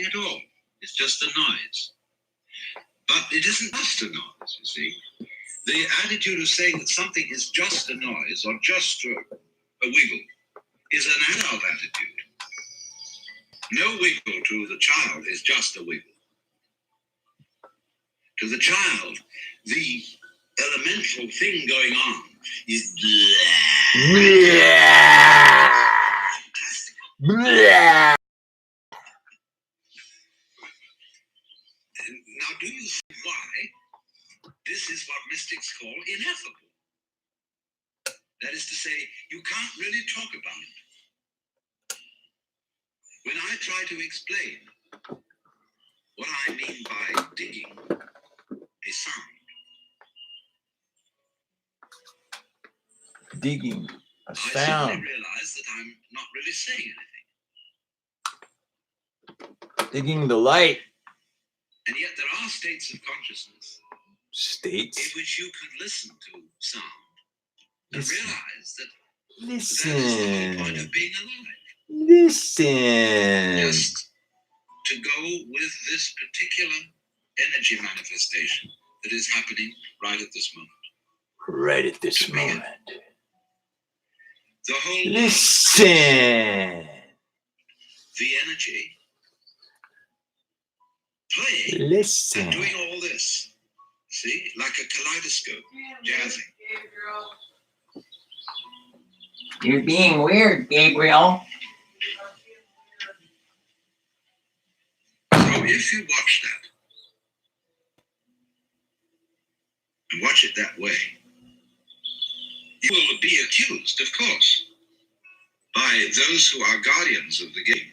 at all. It's just a noise. But it isn't just a noise, you see. The attitude of saying that something is just a noise or just a wiggle is an adult attitude. No wiggle to the child is just a wiggle. To the child, the elemental thing going on is Now, do you see why this is what mystics call ineffable? That is to say, you can't really talk about it. When I try to explain what I mean by digging a sound, digging a I sound, suddenly realize that I'm not really saying anything. digging the light. And yet there are states of consciousness States. in which you can listen to sound and Listen. realize that Listen. that is the whole point of being alive. Listen. Just to go with this particular energy manifestation that is happening right at this moment. Right at this moment. The whole Listen. the energy playing Listen. and doing all this. See, like a kaleidoscope, jazzing. You're being weird, Gabriel. So if you watch that, and watch it that way, you will be accused, of course, by those who are guardians of the game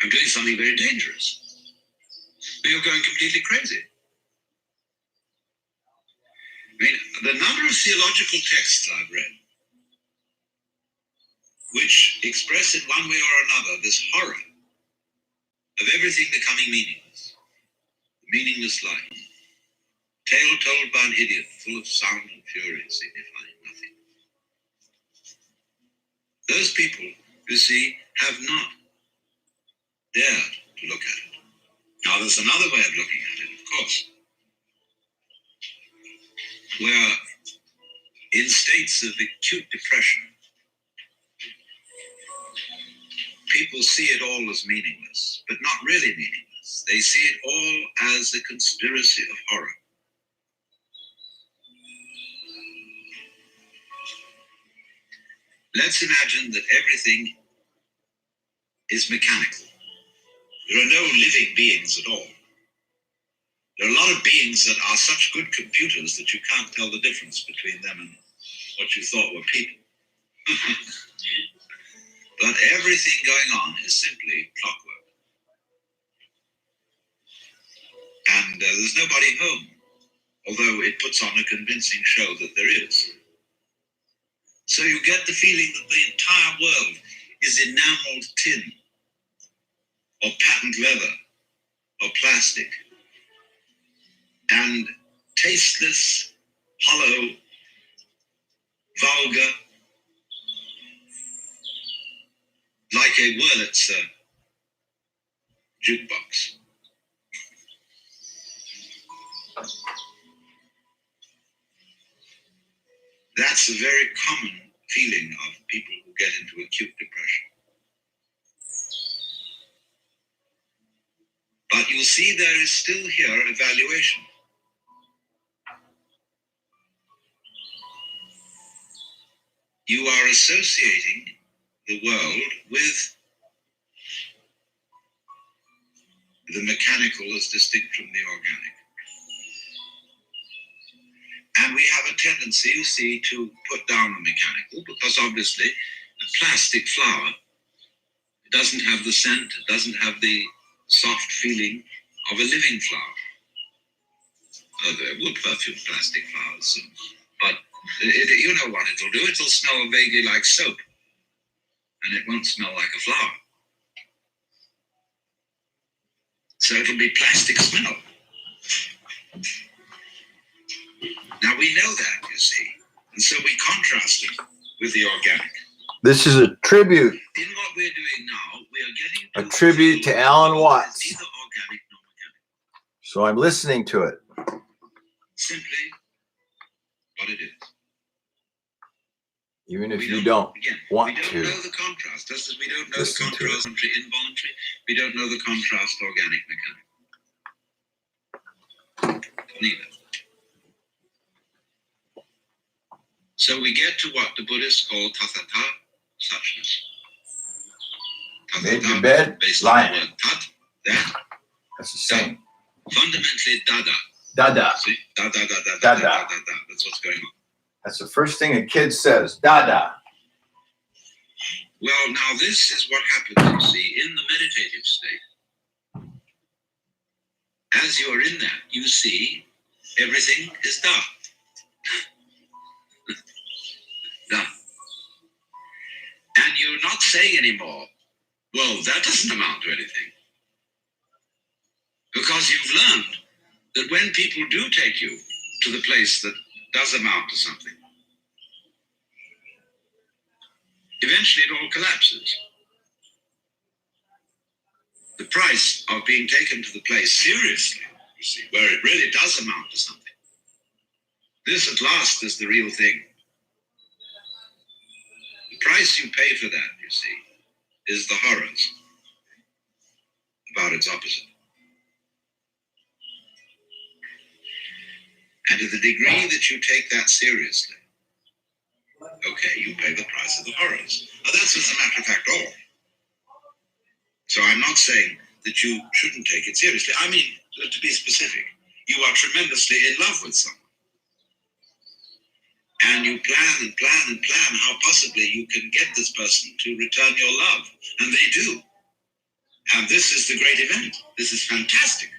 of doing something very dangerous. You're going completely crazy. I mean, the number of theological texts I've read which express in one way or another this horror of everything becoming meaningless. Meaningless life. Tale told by an idiot, full of sound and fury, signifying nothing. Those people, you see, have not dared to look at it. Now, there's another way of looking at it, of course, where in states of acute depression, people see it all as meaningless, but not really meaningless. They see it all as a conspiracy of horror. Let's imagine that everything is mechanical. There are no living beings at all. There are a lot of beings that are such good computers that you can't tell the difference between them and what you thought were people. But everything going on is simply clockwork. And there's nobody home, although it puts on a convincing show that there is. So you get the feeling that the entire world is enameled tin, or patent leather, or plastic, and tasteless, hollow, vulgar, like a Wurlitzer jukebox. That's a very common feeling of people who get into acute depression. But you'll see there is still here evaluation. You are associating the world with the mechanical as distinct from the organic. And we have a tendency, you see, to put down the mechanical because obviously a plastic flower, it doesn't have the scent, it doesn't have the soft feeling of a living flower. There will perfume plastic flowers, but you know what it'll do? It'll smell vaguely like soap, and it won't smell like a flower. So it'll be plastic smell. Now we know that, you see, and so we contrast it with the organic. This is a tribute. In what we're doing now, we are getting A to tribute to Alan Watts. It's neither organic nor mechanical. So I'm listening to it. Simply what it is. Even if We you don't again, want we don't to. know the contrast. Just as we don't know Listen the to it. contrast involuntary, we don't know the contrast organic mechanical. Neither. So we get to what the Buddhists call tathata, suchness. Made your bed, based lie on the in word tat, that, That's the same. fundamentally dada. Dada. See? Da, da, da, da, da, Dada. da, da, da. That's what's going on. That's the first thing a kid says. Dada. Well, now this is what happens, you see, in the meditative state. As you are in that, you see everything is da. Da. And you're not saying anymore, well, that doesn't amount to anything. Because you've learned that when people do take you to the place that does amount to something, eventually it all collapses. The price of being taken to the place seriously, you see, where it really does amount to something. This at last is the real thing. The price you pay for that, you see, is the horrors about its opposite. And to the degree that you take that seriously, okay, you pay the price of the horrors. Now that's as a matter of fact all. So I'm not saying that you shouldn't take it seriously. I mean, to be specific, you are tremendously in love with someone. And you plan and plan and plan how possibly you can get this person to return your love. And they do. And this is the great event. This is fantastic.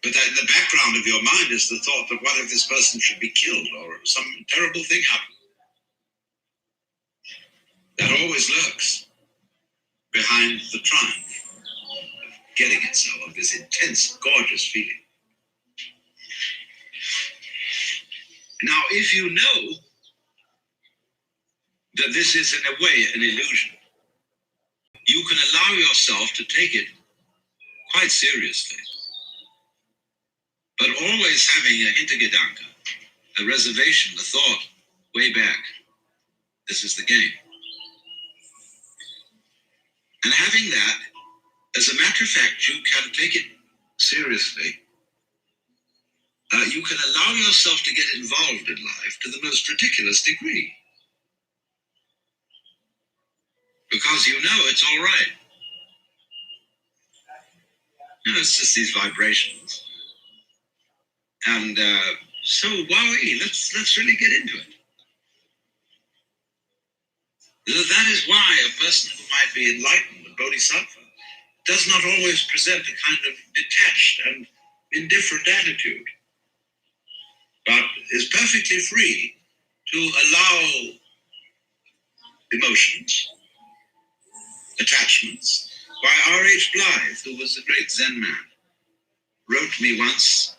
But in the background of your mind is the thought that what if this person should be killed or some terrible thing happen? That always lurks behind the triumph of getting itself, of this intense, gorgeous feeling. Now, if you know that this is in a way an illusion, you can allow yourself to take it quite seriously, but always having a hintergedanke, a reservation, a thought way back. This is the game. And having that, as a matter of fact, you can take it seriously. You can allow yourself to get involved in life to the most ridiculous degree. Because you know it's all right. You know, it's just these vibrations. And so, wowee, let's really get into it. That is why a person who might be enlightened, a bodhisattva, does not always present a kind of detached and indifferent attitude, but is perfectly free to allow emotions, attachments. Why, R.H. Blythe, who was a great Zen man, wrote me once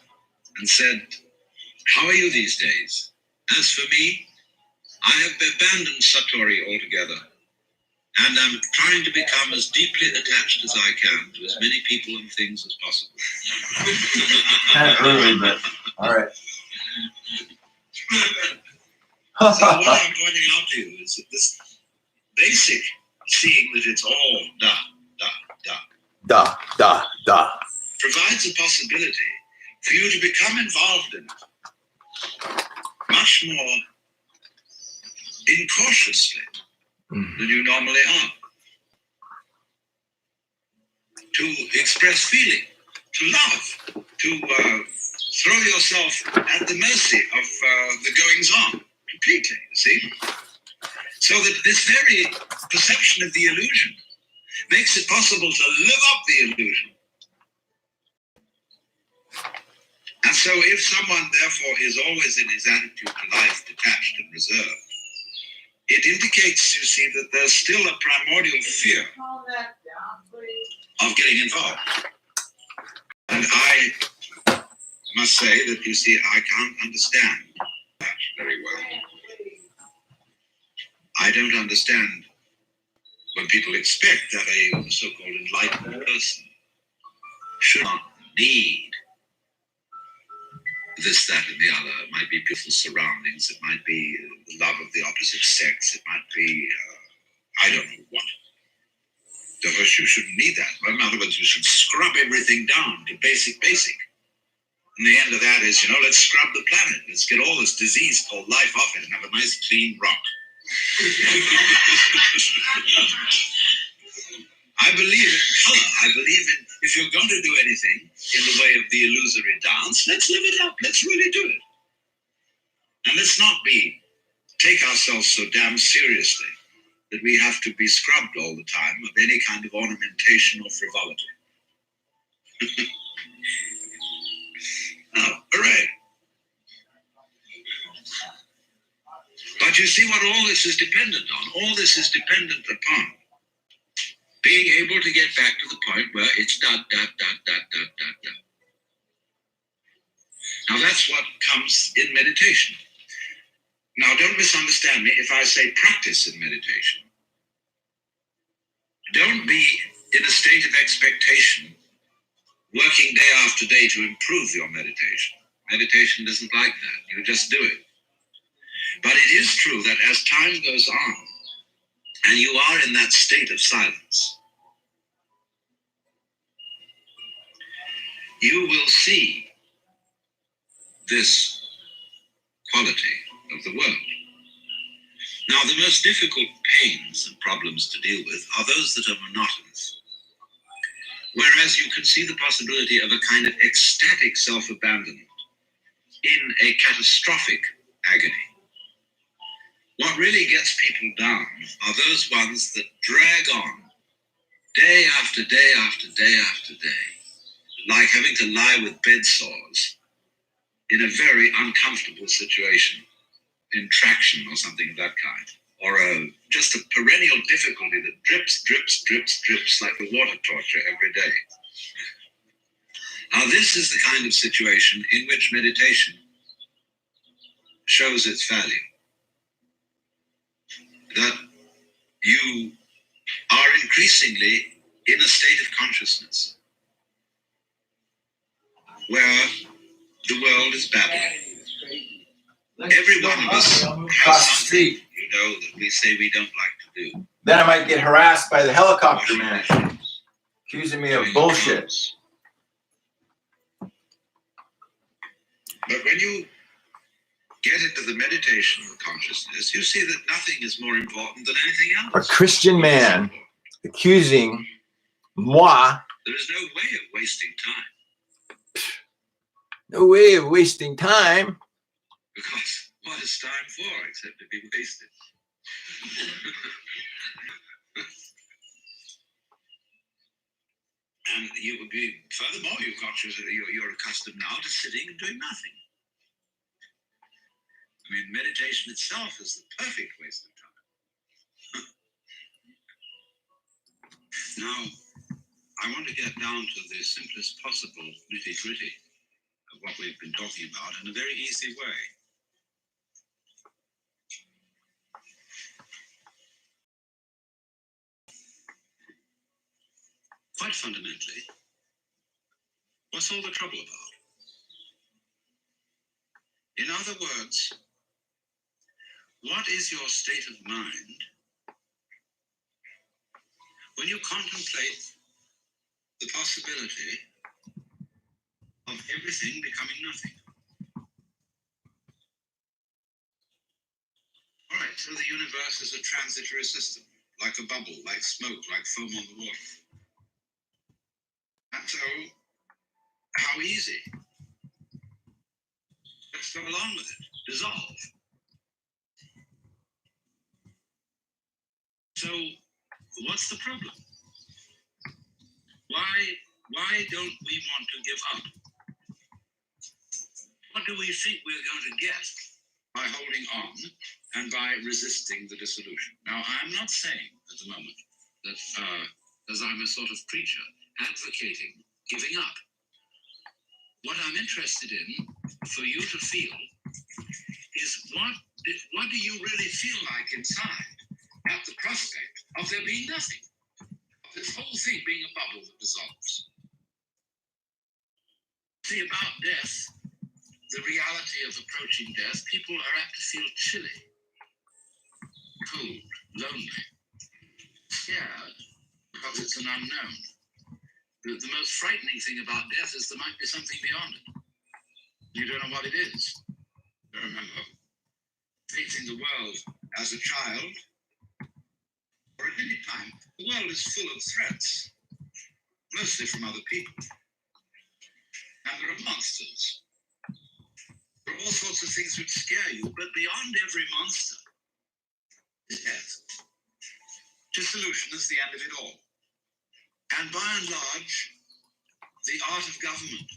and said, "How are you these days? As for me, I have abandoned Satori altogether, and I'm trying to become as deeply attached as I can to as many people and things as possible." Kind of early, but all right. So what I'm pointing out to you is that this basic seeing that it's all da, da, da, Da, da, da. provides a possibility for you to become involved in it much more incautiously than you normally are. To express feeling, to love, to throw yourself at the mercy of the goings on completely, you see? So that this very perception of the illusion makes it possible to live up the illusion. And so if someone, therefore, is always in his attitude to life detached and reserved, it indicates, you see, that there's still a primordial fear of getting involved. And I must say that, you see, I can't understand that very well. I don't understand when people expect that a so-called enlightened person should not need this, that, and the other. It might be beautiful surroundings. It might be the love of the opposite sex. It might be, I don't know what. Of course, you shouldn't need that. In other words, you should scrub everything down to basic. And the end of that is, let's scrub the planet. Let's get all this disease called life off it and have a nice clean rock. I believe in color. I believe in, if you're going to do anything in the way of the illusory dance, let's live it up. Let's really do it. And let's not take ourselves so damn seriously that we have to be scrubbed all the time of any kind of ornamentation or frivolity. Now, hooray. But you see what all this is dependent on? All this is dependent upon being able to get back to the point where it's dot. Now that's what comes in meditation. Now don't misunderstand me if I say practice in meditation. Don't be in a state of expectation, working day after day to improve your meditation. Meditation doesn't like that. You just do it. But it is true that as time goes on, and you are in that state of silence, you will see this quality of the world. Now, the most difficult pains and problems to deal with are those that are monotonous. Whereas you can see the possibility of a kind of ecstatic self-abandonment in a catastrophic agony. What really gets people down are those ones that drag on day after day after day after day, like having to lie with bed sores in a very uncomfortable situation, in traction or something of that kind, or just a perennial difficulty that drips like a water torture every day. Now, this is the kind of situation in which meditation shows its value. That you are increasingly in a state of consciousness where the world is babbling. Every one of us has something, that we say we don't like to do. Then I might get harassed by the helicopter man, accusing me of bullshit. But when you get into the meditation of consciousness, you see that nothing is more important than anything else. A Christian man accusing moi. There is no way of wasting time. No way of wasting time. Because what is time for except to be wasted? And you would be, furthermore, you're accustomed now to sitting and doing nothing. I mean, meditation itself is the perfect waste of time. Now, I want to get down to the simplest possible nitty-gritty of what we've been talking about in a very easy way. Quite fundamentally, what's all the trouble about? In other words, what is your state of mind when you contemplate the possibility of everything becoming nothing? All right, so the universe is a transitory system, like a bubble, like smoke, like foam on the water. And so, how easy? Let's go along with it. Dissolve. So, what's the problem? Why don't we want to give up? What do we think we're going to get by holding on and by resisting the dissolution? Now, I'm not saying at the moment that, as I'm a sort of preacher, advocating giving up. What I'm interested in for you to feel is what do you really feel like inside at the prospect of there being nothing, of this whole thing being a bubble that dissolves. See, about death, the reality of approaching death, people are apt to feel chilly, cold, lonely, scared, because it's an unknown. The most frightening thing about death is there might be something beyond it. You don't know what it is. Remember, facing the world as a child, or at any time, the world is full of threats, mostly from other people. And there are monsters. There are all sorts of things which scare you, but beyond every monster is death. Dissolution is the end of it all. And by and large, the art of government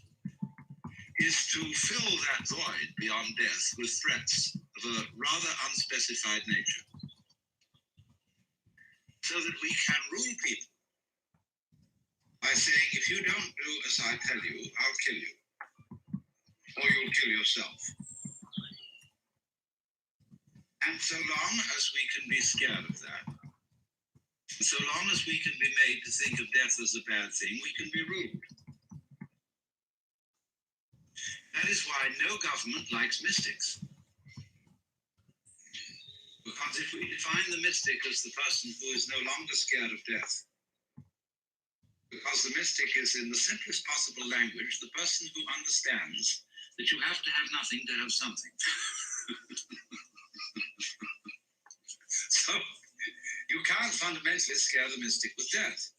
is to fill that void beyond death with threats of a rather unspecified nature, so that we can rule people by saying, if you don't do as I tell you, I'll kill you, or you'll kill yourself. And so long as we can be scared of that, so long as we can be made to think of death as a bad thing, we can be ruled. That is why no government likes mystics. Because if we define the mystic as the person who is no longer scared of death, because the mystic is, in the simplest possible language, the person who understands that you have to have nothing to have something. So, you can't fundamentally scare the mystic with death.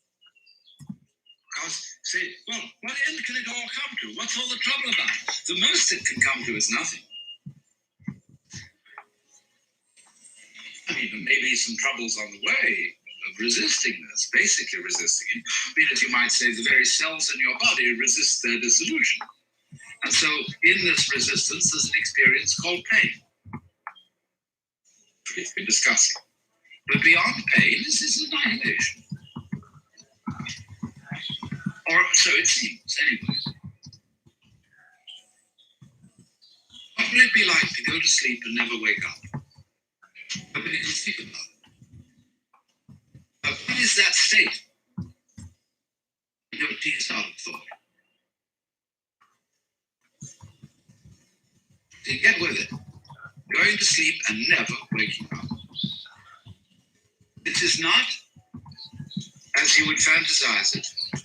Because, say, well, what end can it all come to? What's all the trouble about? The most it can come to is nothing. I mean, there may be some troubles on the way of resisting this, basically resisting it. I mean, as you might say, the very cells in your body resist their dissolution. And so, in this resistance, there's an experience called pain. We've been discussing. But beyond pain is annihilation. Or so it seems, anyway. What will it be like to go to sleep and never wake up? Nobody can think about it. But what is that state? You know, tease out of thought. To get with it, going to sleep and never waking up. It is not, as you would fantasize it, a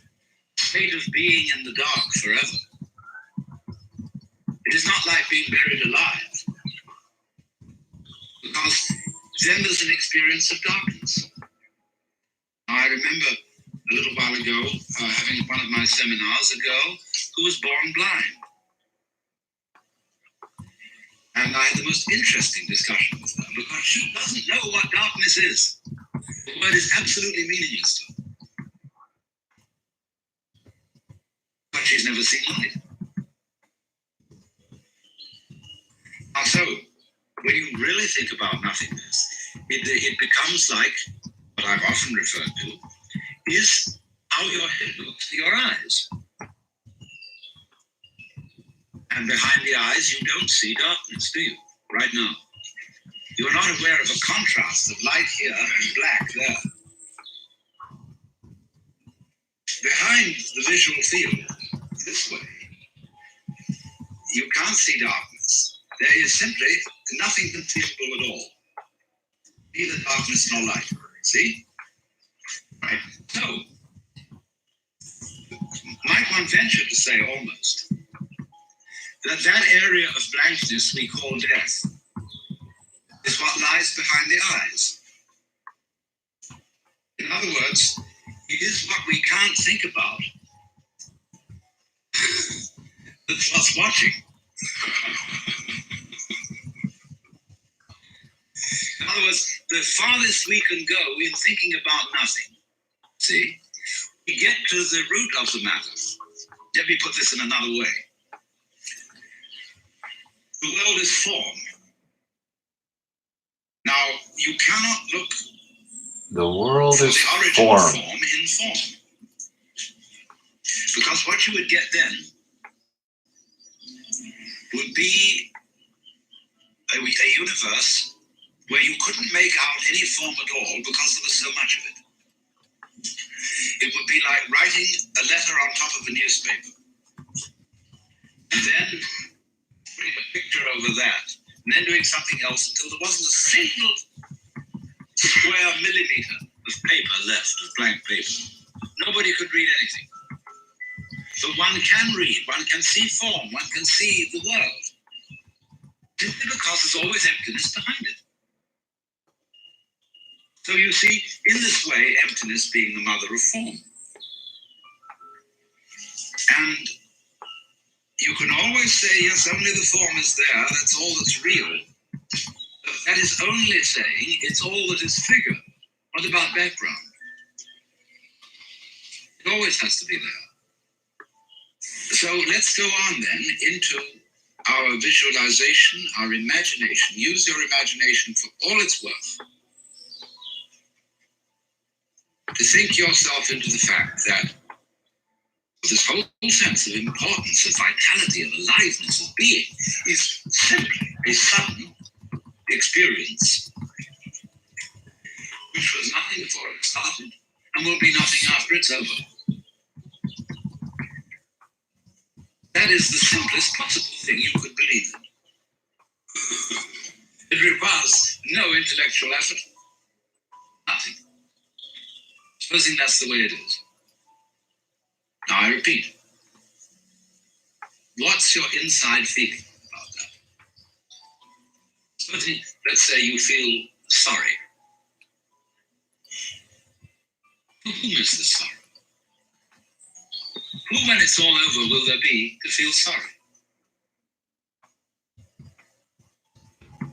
state of being in the dark forever. It is not like being buried alive, because then there's an experience of darkness. Now, I remember a little while ago having one of my seminars, a girl who was born blind. And I had the most interesting discussion with her, because she doesn't know what darkness is. The word is absolutely meaningless to her. But she's never seen light. And so, when you really think about nothingness, it becomes like what I've often referred to, is how your head looks to your eyes. And behind the eyes, you don't see darkness, do you? Right now. You're not aware of a contrast of light here and black there. Behind the visual field, this way, you can't see darkness. There is simply nothing conceivable at all. Neither darkness nor light. See? Right. So, might one venture to say almost that area of blankness we call death is what lies behind the eyes. In other words, it is what we can't think about that's what's watching. In other words, the farthest we can go in thinking about nothing, see, we get to the root of the matter. Let me put this in another way. The world is form. Now, you cannot look The world for is the origin form. of form in form. Because what you would get then would be a universe where you couldn't make out any form at all because there was so much of it. It would be like writing a letter on top of a newspaper, and then putting a picture over that, and then doing something else until there wasn't a single square millimeter of paper left, of blank paper. Nobody could read anything. But one can read, one can see form, one can see the world. Simply because there's always emptiness behind it. So you see, in this way, emptiness being the mother of form. And you can always say, yes, only the form is there, that's all that's real. But that is only saying it's all that is figure. What about background? It always has to be there. So let's go on then into our visualization, our imagination. Use your imagination for all it's worth. To think yourself into the fact that this whole sense of importance, of vitality, of aliveness, of being, is simply a sudden experience, which was nothing before it started, and will be nothing after it's over. That is the simplest possible thing you could believe in. It requires no intellectual effort. Nothing. Supposing that's the way it is. Now I repeat. What's your inside feeling about that? Supposing, let's say you feel sorry. For whom is this sorrow? Who, when it's all over, will there be to feel sorry?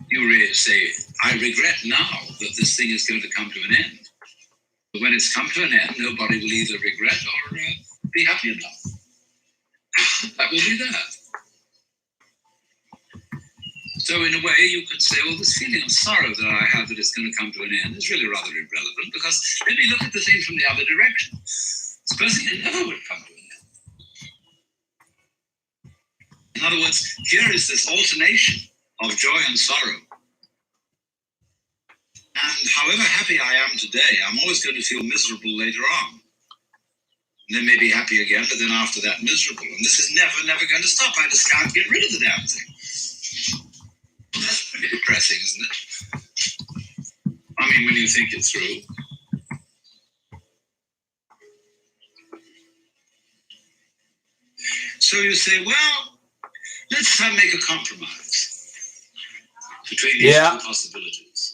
You really say, I regret now that this thing is going to come to an end. But when it's come to an end, nobody will either regret or be happy about. That will be that. So in a way, you could say, well, this feeling of sorrow that I have that it's going to come to an end is really rather irrelevant, because let me look at the thing from the other direction. Supposing it never would come to an end. In other words, here is this alternation of joy and sorrow. And however happy I am today, I'm always going to feel miserable later on. And then maybe happy again, but then after that miserable. And this is never going to stop. I just can't get rid of the damn thing. That's pretty depressing, isn't it? I mean, when you think it through. So you say, well, let's make a compromise between these two possibilities.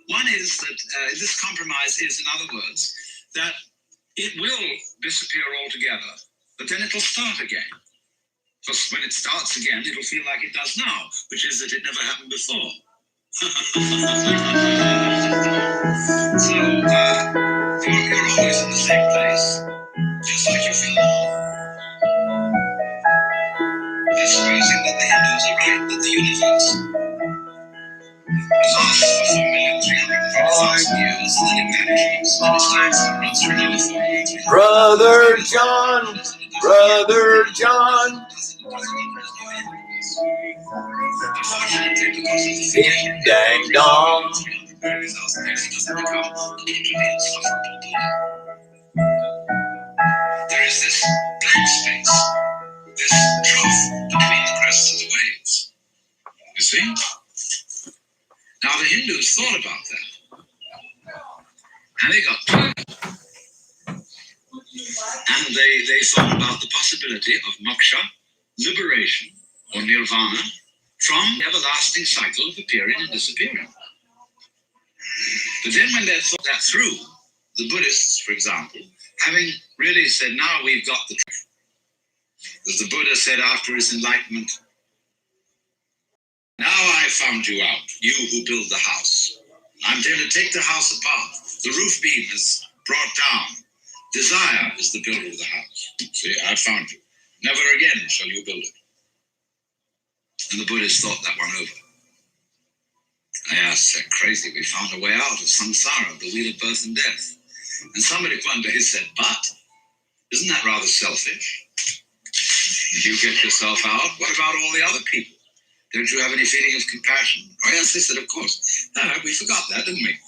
One is that this compromise is, in other words, that it will disappear altogether, but then it'll start again. Because when it starts again, it'll feel like it does now, which is that it never happened before. So you're always in the same place, just like you feel now. That's supposing that the Hindus are right, that the universe lasts for 4,340,000 years, and then it vanishes, and it starts and runs for another 4,300,000 Brother John, Brother John. Ding dang dong. There is this blank space, this trough between the crests of the waves. You see? Now the Hindus thought about that. And they got tired. And they thought about the possibility of moksha, liberation, or nirvana, from the everlasting cycle of appearing and disappearing. But then when they thought that through, the Buddhists, for example, having really said, now we've got the truth. As the Buddha said after his enlightenment, now I found you out, you who build the house. I'm going to take the house apart. The roof beam is brought down. Desire is the builder of the house. See, I found you. Never again shall you build it. And the Buddhists thought that one over. They asked, they're crazy, we found a way out of samsara, the wheel of birth and death. And somebody one day said, but, isn't that rather selfish? If you get yourself out, what about all the other people? Don't you have any feeling of compassion? Oh, yes, they said, of course. We forgot that, didn't we?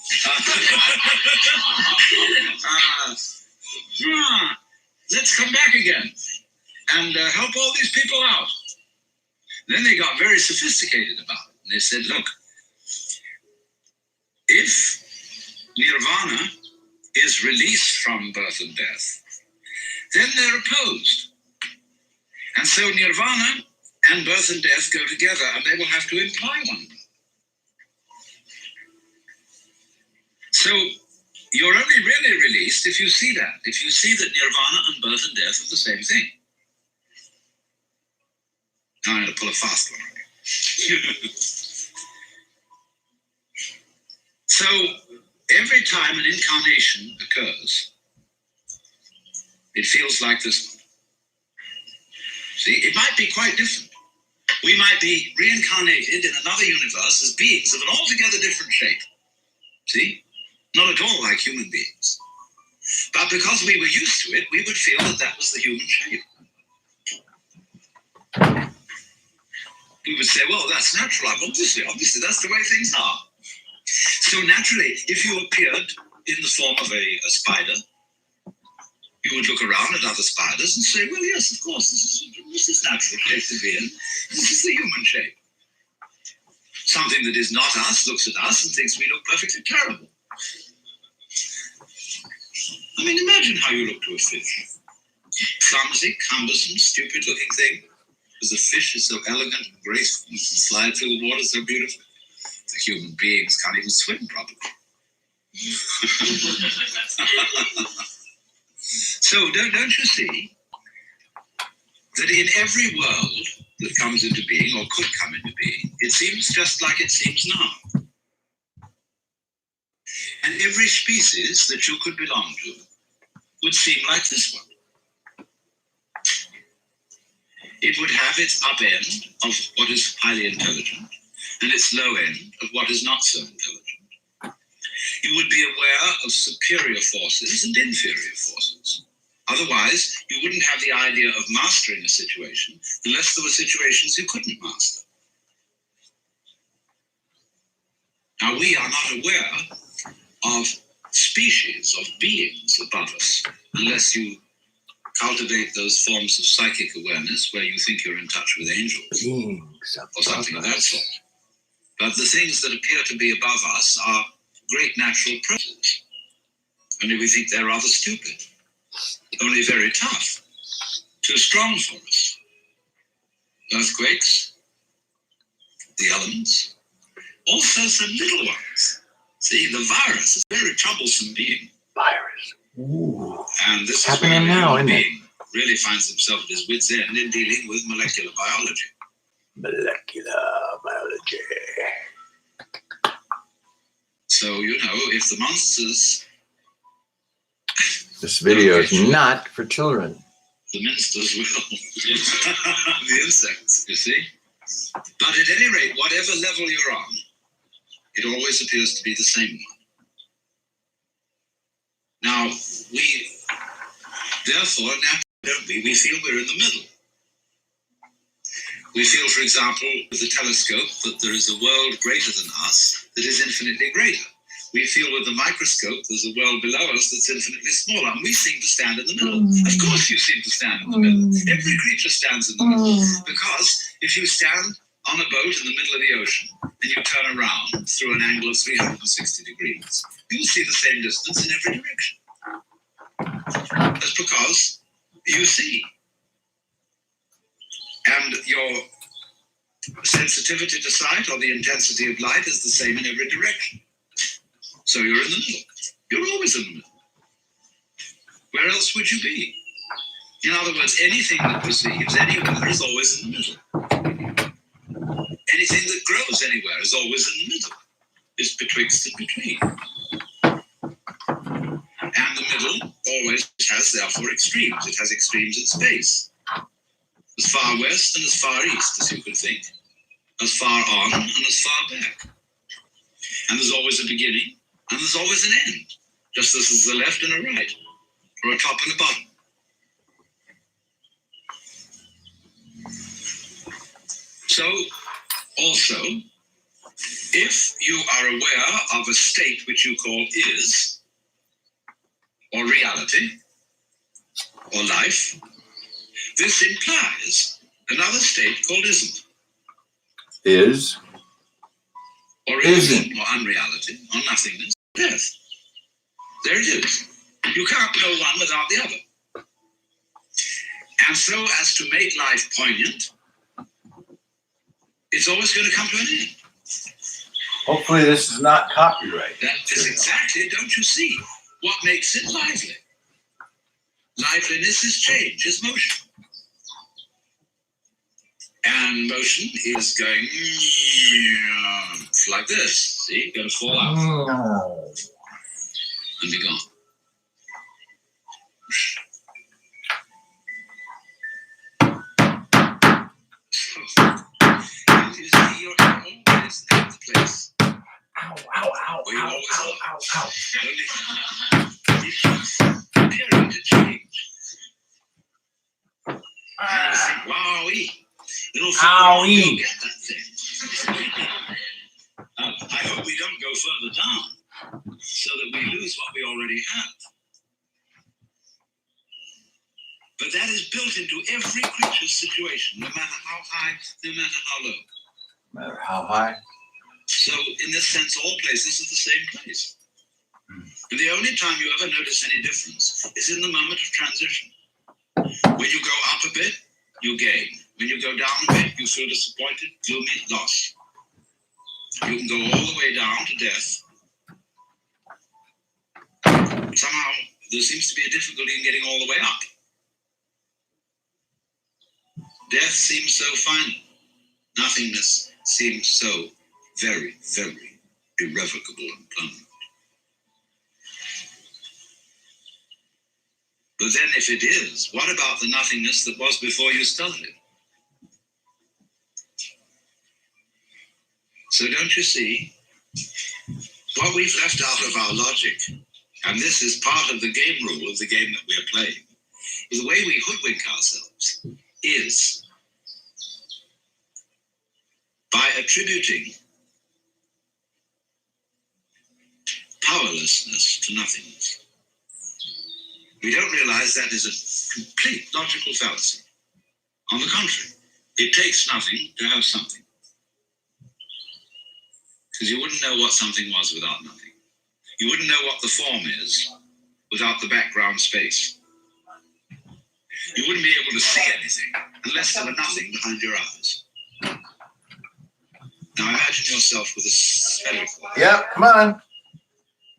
Let's come back again and help all these people out. Then they got very sophisticated about it. And they said, look, if nirvana is released from birth and death, then they're opposed. And so nirvana and birth and death go together, and they will have to imply one another. So you're only really released if you see that, if you see that nirvana and birth and death are the same thing. Now I'm going to pull a fast one on you. So every time an incarnation occurs, it feels like this one. See, it might be quite different. We might be reincarnated in another universe as beings of an altogether different shape. See? Not at all like human beings. But because we were used to it, we would feel that that was the human shape. We would say, well, that's natural. Obviously, that's the way things are. So naturally, if you appeared in the form of a spider, you would look around at other spiders and say, well, yes, of course, this is natural shape to be in. This is the human shape. Something that is not us looks at us and thinks we look perfectly terrible. I mean, imagine how you look to a fish. Clumsy, cumbersome, stupid-looking thing. Because the fish is so elegant and graceful and can slide through the water so beautifully. The human beings can't even swim properly. So don't you see that in every world that comes into being or could come into being, it seems just like it seems now. And every species that you could belong to would seem like this one. It would have its up end of what is highly intelligent and its low end of what is not so intelligent. You would be aware of superior forces and inferior forces. Otherwise, you wouldn't have the idea of mastering a situation unless there were situations you couldn't master. Now, we are not aware of species, of beings above us, unless you cultivate those forms of psychic awareness where you think you're in touch with angels or something of that sort. But the things that appear to be above us are great natural processes. Only we think they're rather stupid, only very tough, too strong for us. Earthquakes, the elements, also some little ones. See, the virus is a very troublesome being. Virus. Ooh. And this is happening where now, the isn't it? being really finds himself at his wit's end in dealing with molecular biology. Molecular biology. So, you know, if the monsters, This video is not for children. the minsters will. The insects, you see? But at any rate, whatever level you're on, it always appears to be the same one. Now, we, therefore, naturally, don't we? We feel we're in the middle. We feel, for example, with the telescope, that there is a world greater than us that is infinitely greater. We feel with the microscope there's a world below us that's infinitely smaller, and we seem to stand in the middle. Of course you seem to stand in the middle. Every creature stands in the middle. Because if you stand on a boat in the middle of the ocean and you turn around through an angle of 360 degrees, you'll see the same distance in every direction. That's because you see. And your sensitivity to sight or the intensity of light is the same in every direction. So you're in the middle. You're always in the middle. Where else would you be? In other words, anything that perceives anywhere is always in the middle. Anything that grows anywhere is always in the middle. It's betwixt and between. And the middle always has, therefore, extremes. It has extremes in space. As far west and as far east as you could think. As far on and as far back. And there's always a beginning and there's always an end. Just as there's a left and a right. Or a top and a bottom. So, Also, if you are aware of a state which you call is, or reality, or life, this implies another state called isn't. Is. Or Isn't. or unreality, or nothingness, death. There it is. You can't know one without the other. And so as to make life poignant, it's always going to come to an end. Hopefully this is not copyright. That is exactly, don't you see, what makes it lively. Liveliness is change, is motion. And motion is going like this. See, going to fall out and be gone. And you see, you're always at the place Ow, ow, ow, where you ow, always ow, are. ow, ow. Only it keeps appearing to change. And you think, wowee. It'll Owie. get that thing. I hope we don't go further down so that we lose what we already have. But that is built into every creature's situation, no matter how high, no matter how low. No matter how high. So, in this sense, all places are the same place. And the only time you ever notice any difference is in the moment of transition. When you go up a bit, you gain. When you go down a bit, you feel disappointed, gloomy, lost. You can go all the way down to death. Somehow, there seems to be a difficulty in getting all the way up. Death seems so final. Nothingness seems so very, very irrevocable and permanent. But then if it is, what about the nothingness that was before you started? So don't you see, what we've left out of our logic, and this is part of the game rule of the game that we're playing, is the way we hoodwink ourselves is by attributing powerlessness to nothingness. We don't realize that is a complete logical fallacy. On the contrary, it takes nothing to have something. Because you wouldn't know what something was without nothing. You wouldn't know what the form is without the background space. You wouldn't be able to see anything unless there were nothing behind your eyes. Now imagine yourself with a spherical. Yep, come on.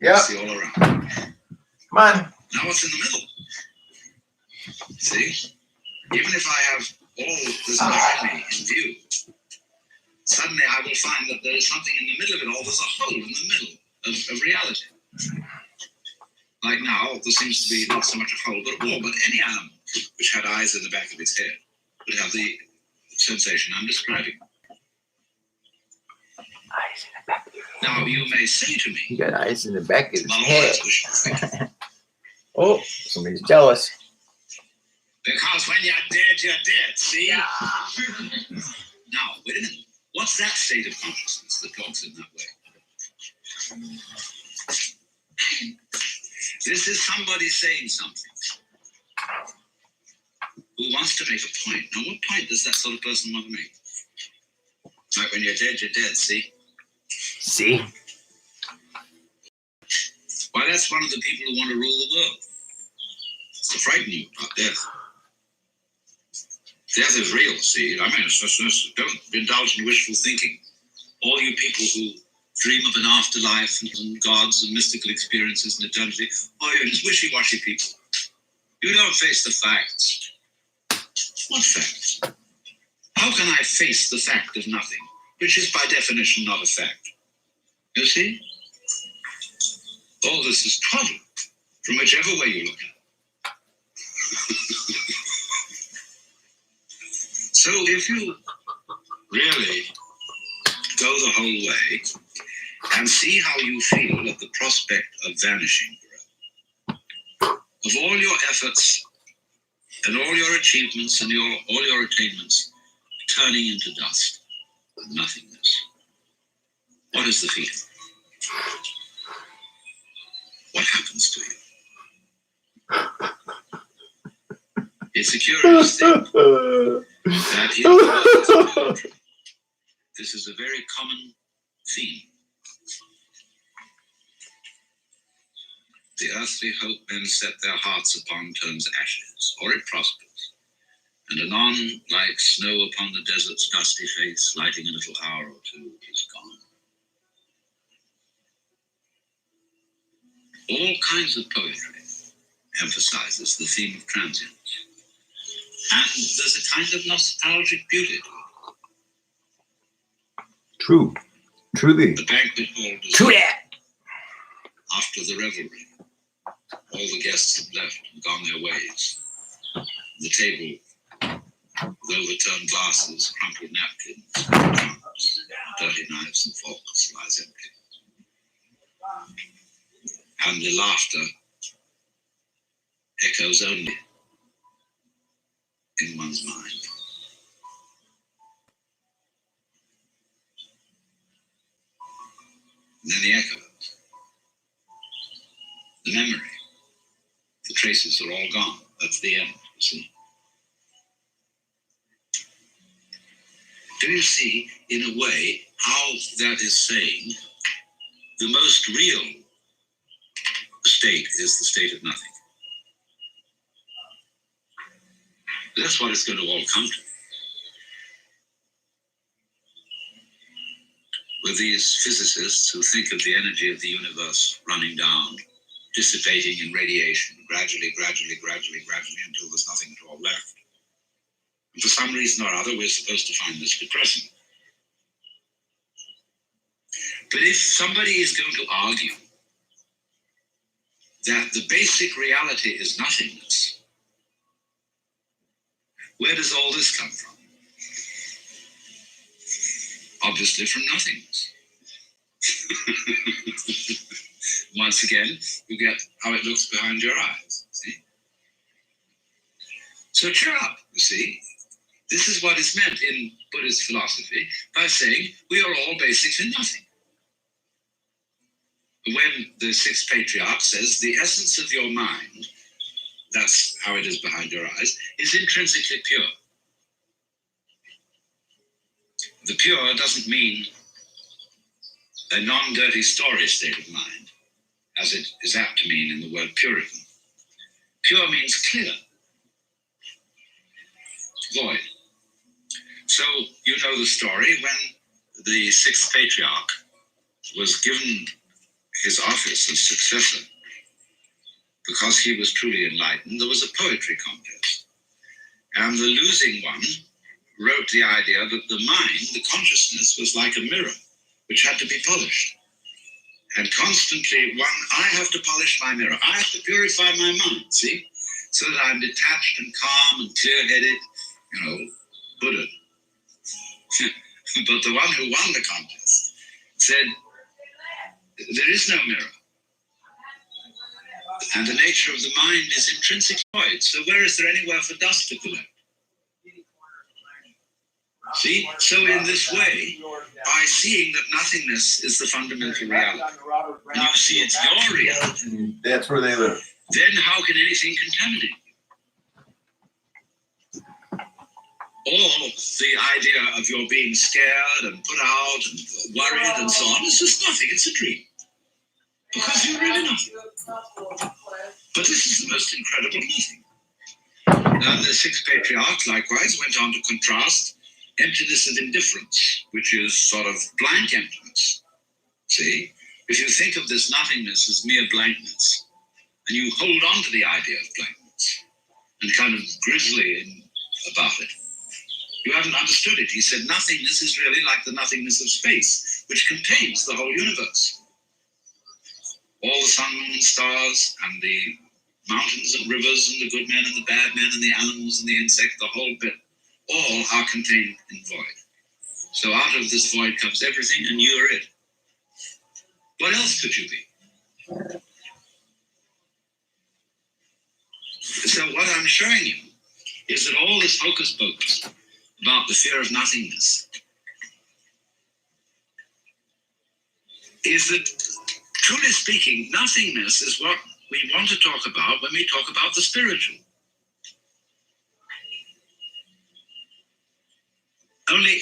Yep, See all around. come on. Now what's in the middle? See? Even if I have all this behind me in view, suddenly I will find that there is something in the middle of it all. There's a hole in the middle of reality. Like now, there seems to be not so much a hole, but a wall. But any animal which had eyes in the back of its head would have the sensation I'm describing. Eyes in the back of your head. Now, you may say to me, He got eyes in the back of his well, head. that's wishful thinking. Oh, somebody's jealous. Because when you're dead, see? Yeah. Now, wait a minute. What's that state of consciousness that talks in that way? This is somebody saying something who wants to make a point. Now, what point does that sort of person want to make? Like when you're dead, see? See? Why, that's one of the people who want to rule the world. It's to frighten you about death. Death is real, see? I mean, don't indulge in wishful thinking. All you people who dream of an afterlife and gods and mystical experiences and eternity, oh, you're just wishy-washy people. You don't face the facts. What facts? How can I face the fact of nothing, which is by definition not a fact? You see? All this is twaddle, from whichever way you look at it. So if you really go the whole way and see how you feel at the prospect of vanishing, of all your efforts and all your achievements and all your attainments turning into dust, nothingness, what is the feeling? What happens to you? It's a curious thing. That in the world of poetry, this is a very common theme. The earthly hope men set their hearts upon turns ashes, or it prospers, and anon, like snow upon the desert's dusty face, lighting a little hour or two, is gone. All kinds of poetry emphasizes the theme of transience, and there's a kind of nostalgic beauty to it. True. Truly. The banquet hall does True that. after the revelry. All the guests have left and gone their ways. The table, with overturned glasses, crumpled napkins, drums, dirty knives and forks, lies empty. And the laughter echoes only in one's mind. And then the echoes, the memory, the traces are all gone. That's the end, you see. Do you see, in a way, how that is saying the most real state is the state of nothing? That's what it's going to all come to. With these physicists who think of the energy of the universe running down, dissipating in radiation, gradually, until there's nothing at all left. And for some reason or other, we're supposed to find this depressing. But if somebody is going to argue that the basic reality is nothingness, where does all this come from? Obviously from nothingness. Once again, you get how it looks behind your eyes, see? So cheer up, you see. This is what is meant in Buddhist philosophy by saying we are all basically nothing. When the sixth patriarch says the essence of your mind, that's how it is behind your eyes, is intrinsically pure. The pure doesn't mean a non-dirty story state of mind, as it is apt to mean in the word Puritan. Pure means clear, void. So you know the story when the sixth patriarch was given his office as successor. Because he was truly enlightened, there was a poetry contest. And the losing one wrote the idea that the mind, the consciousness, was like a mirror, which had to be polished. And constantly, I have to polish my mirror. I have to purify my mind, see? So that I'm detached and calm and clear-headed, Buddha. But the one who won the contest said, there is no mirror. And the nature of the mind is intrinsically void. So where is there anywhere for dust to collect? See? So in this way, by seeing that nothingness is the fundamental reality, and you see it's your reality, That's where they live. then how can anything contaminate you? All the idea of your being scared and put out and worried and so on is just nothing. It's a dream. Because you're really nothing. But this is the most incredible nothing. And the sixth patriarch, likewise, went on to contrast emptiness of indifference, which is sort of blank emptiness. See? If you think of this nothingness as mere blankness, and you hold on to the idea of blankness, and kind of grizzly about it, you haven't understood it. He said nothingness is really like the nothingness of space, which contains the whole universe. All the sun, moon, and stars, and the mountains and rivers, and the good men and the bad men, and the animals and the insects, the whole bit, all are contained in void. So out of this void comes everything, and you are it. What else could you be? So what I'm showing you is that all this hocus pocus about the fear of nothingness is that, truly speaking, nothingness is what we want to talk about when we talk about the spiritual. Only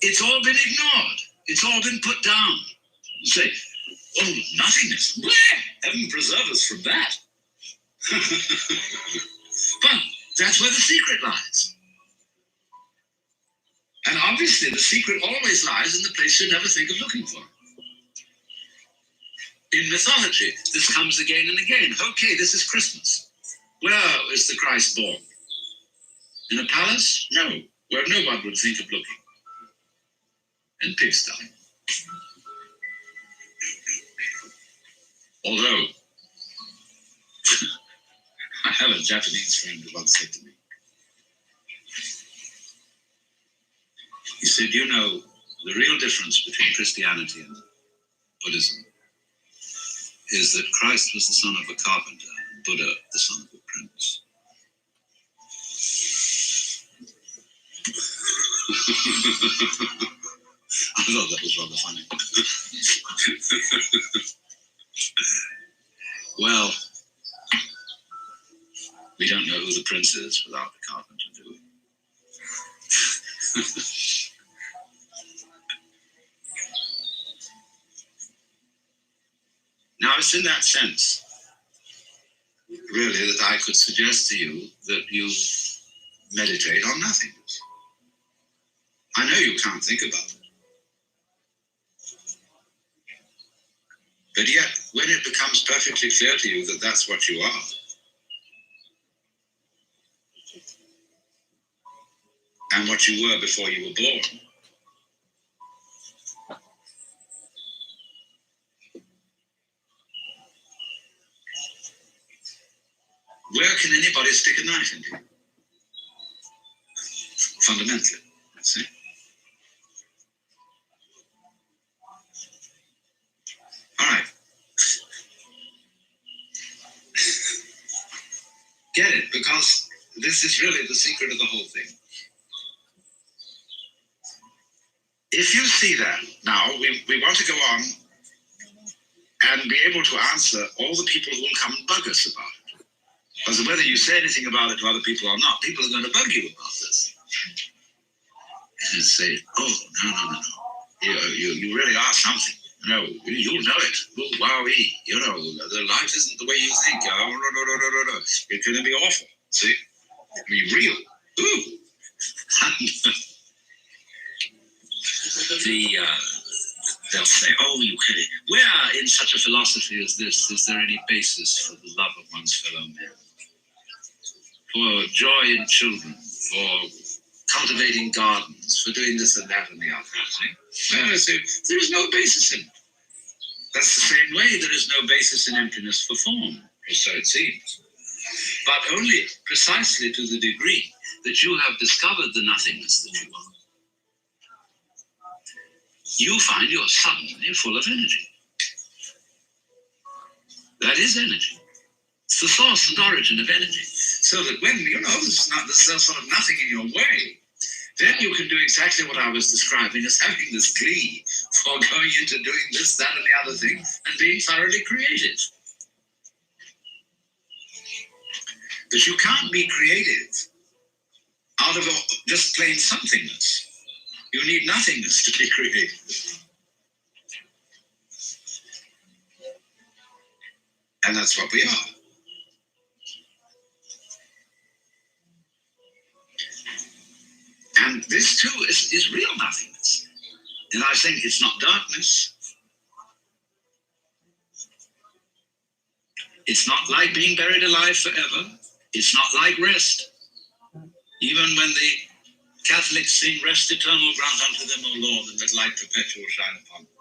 it's all been ignored. It's all been put down. You say, oh, nothingness. Bleh! Heaven preserve us from that. But that's where the secret lies. And obviously the secret always lies in the place you never think of looking for. In mythology, this comes again and again. Okay, this is Christmas. Where is the Christ born? In a palace? No, where no one would think of looking. In pigsty. Although, I have a Japanese friend who once said to me, he said, you know, the real difference between Christianity and Buddhism is that Christ was the son of a carpenter and Buddha the son of a prince. I thought that was rather funny. Well, we don't know who the prince is without the carpenter, do we? Now, it's in that sense, really, that I could suggest to you that you meditate on nothingness. I know you can't think about it. But yet, when it becomes perfectly clear to you that that's what you are, and what you were before you were born, where can anybody stick a knife into you? Fundamentally, see? All right. Get it, because this is really the secret of the whole thing. If you see that, now we want to go on and be able to answer all the people who will come and bug us about it. Because whether you say anything about it to other people or not, people are going to bug you about this. And say, oh, no. You really are something. No, you'll know it. Oh, wowee. You know, the life isn't the way you think. Oh, no. It's going to be awful. See? It'll be real. Ooh. They'll say, oh, where in such a philosophy as this is there any basis for the love of one's fellow man? For joy in children, for cultivating gardens, for doing this and that and the other. See? Well, I say, there is no basis in it. That's the same way there is no basis in emptiness for form, or so it seems. But only precisely to the degree that you have discovered the nothingness that you are, you find you're suddenly full of energy. That is energy. It's the source and origin of energy. So that when, there's sort of nothing in your way, then you can do exactly what I was describing as having this glee for going into doing this, that, and the other thing, and being thoroughly creative. But you can't be creative out of just plain somethingness. You need nothingness to be creative. And that's what we are. And this too is real nothingness. And I think it's not darkness. It's not like being buried alive forever. It's not like rest. Even when the Catholics sing, rest eternal grant unto them, O Lord, and let light perpetual shine upon them.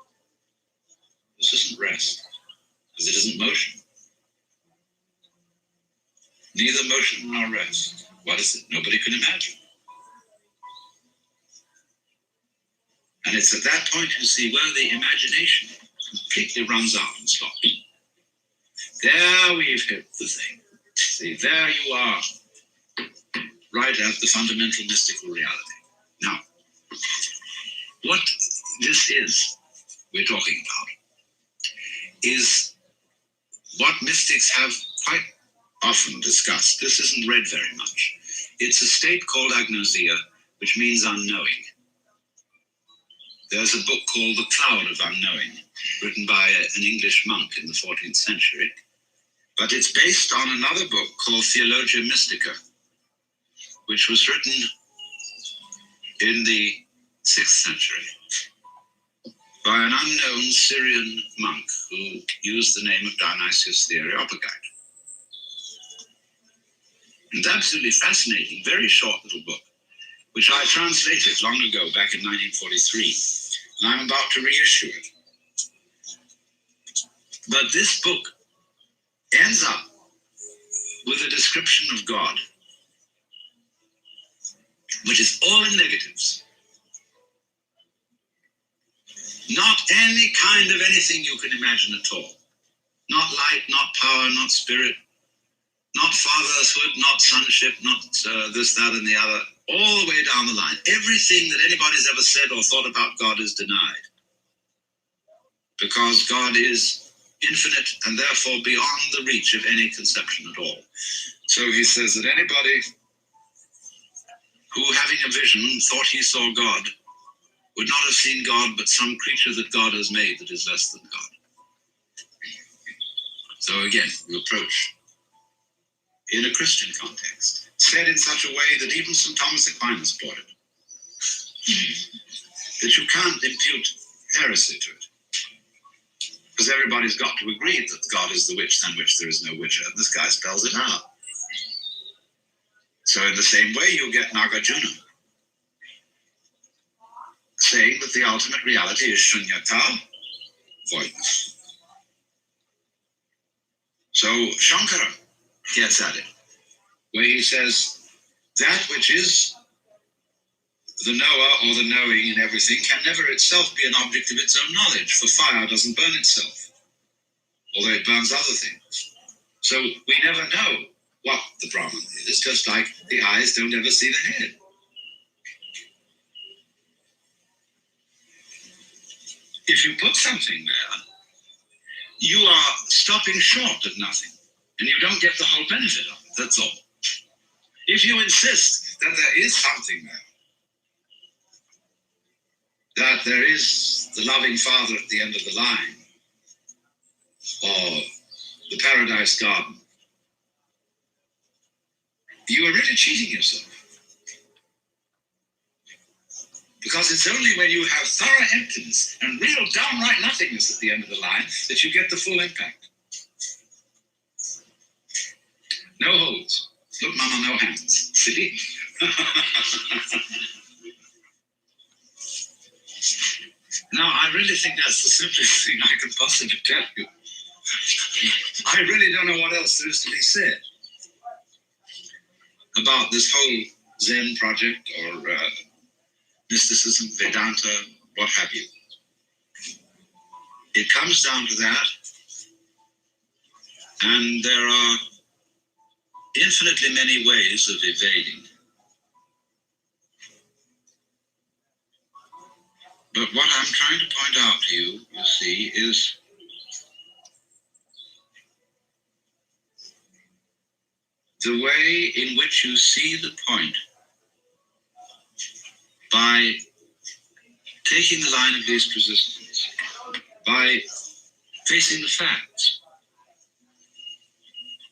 This isn't rest, because it isn't motion. Neither motion nor rest. What is it? Nobody can imagine. And it's at that point you see where the imagination completely runs out and stops. There we've hit the thing. See, there you are, right at the fundamental mystical reality. Now, what this is we're talking about is what mystics have quite often discussed. This isn't read very much. It's a state called agnosia, which means unknowing. There's a book called The Cloud of Unknowing, written by an English monk in the 14th century. But it's based on another book called Theologia Mystica, which was written in the 6th century by an unknown Syrian monk who used the name of Dionysius the Areopagite. It's absolutely fascinating, very short little book, which I translated long ago, back in 1943, and I'm about to reissue it. But this book ends up with a description of God, which is all in negatives. Not any kind of anything you can imagine at all. Not light, not power, not spirit, not fatherhood, not sonship, not this, that, and the other, all the way down the line. Everything that anybody's ever said or thought about God is denied. Because God is infinite and therefore beyond the reach of any conception at all. So he says that anybody who, having a vision, thought he saw God, would not have seen God, but some creature that God has made that is less than God. So again, we approach in a Christian context, said in such a way that even St. Thomas Aquinas brought it, that you can't impute heresy to it. Because everybody's got to agree that God is the which than which there is no whicher, and this guy spells it out. So in the same way, you get Nagarjuna saying that the ultimate reality is shunyata, voidness. So Shankara gets at it, where he says that which is the knower or the knowing in everything can never itself be an object of its own knowledge, for fire doesn't burn itself, although it burns other things. So we never know what the Brahman is, just like the eyes don't ever see the head. If you put something there, you are stopping short of nothing, and you don't get the whole benefit of it, that's all. If you insist that there is something there, that there is the loving Father at the end of the line, or the paradise garden, you are really cheating yourself. Because it's only when you have thorough emptiness and real downright nothingness at the end of the line that you get the full impact. No holds. Look, Mama, no hands. See? Now, I really think that's the simplest thing I can possibly tell you. I really don't know what else there is to be said about this whole Zen project or mysticism, Vedanta, what have you. It comes down to that, and there are infinitely many ways of evading. But what I'm trying to point out to you, you see, is the way in which you see the point by taking the line of least resistance, by facing the facts,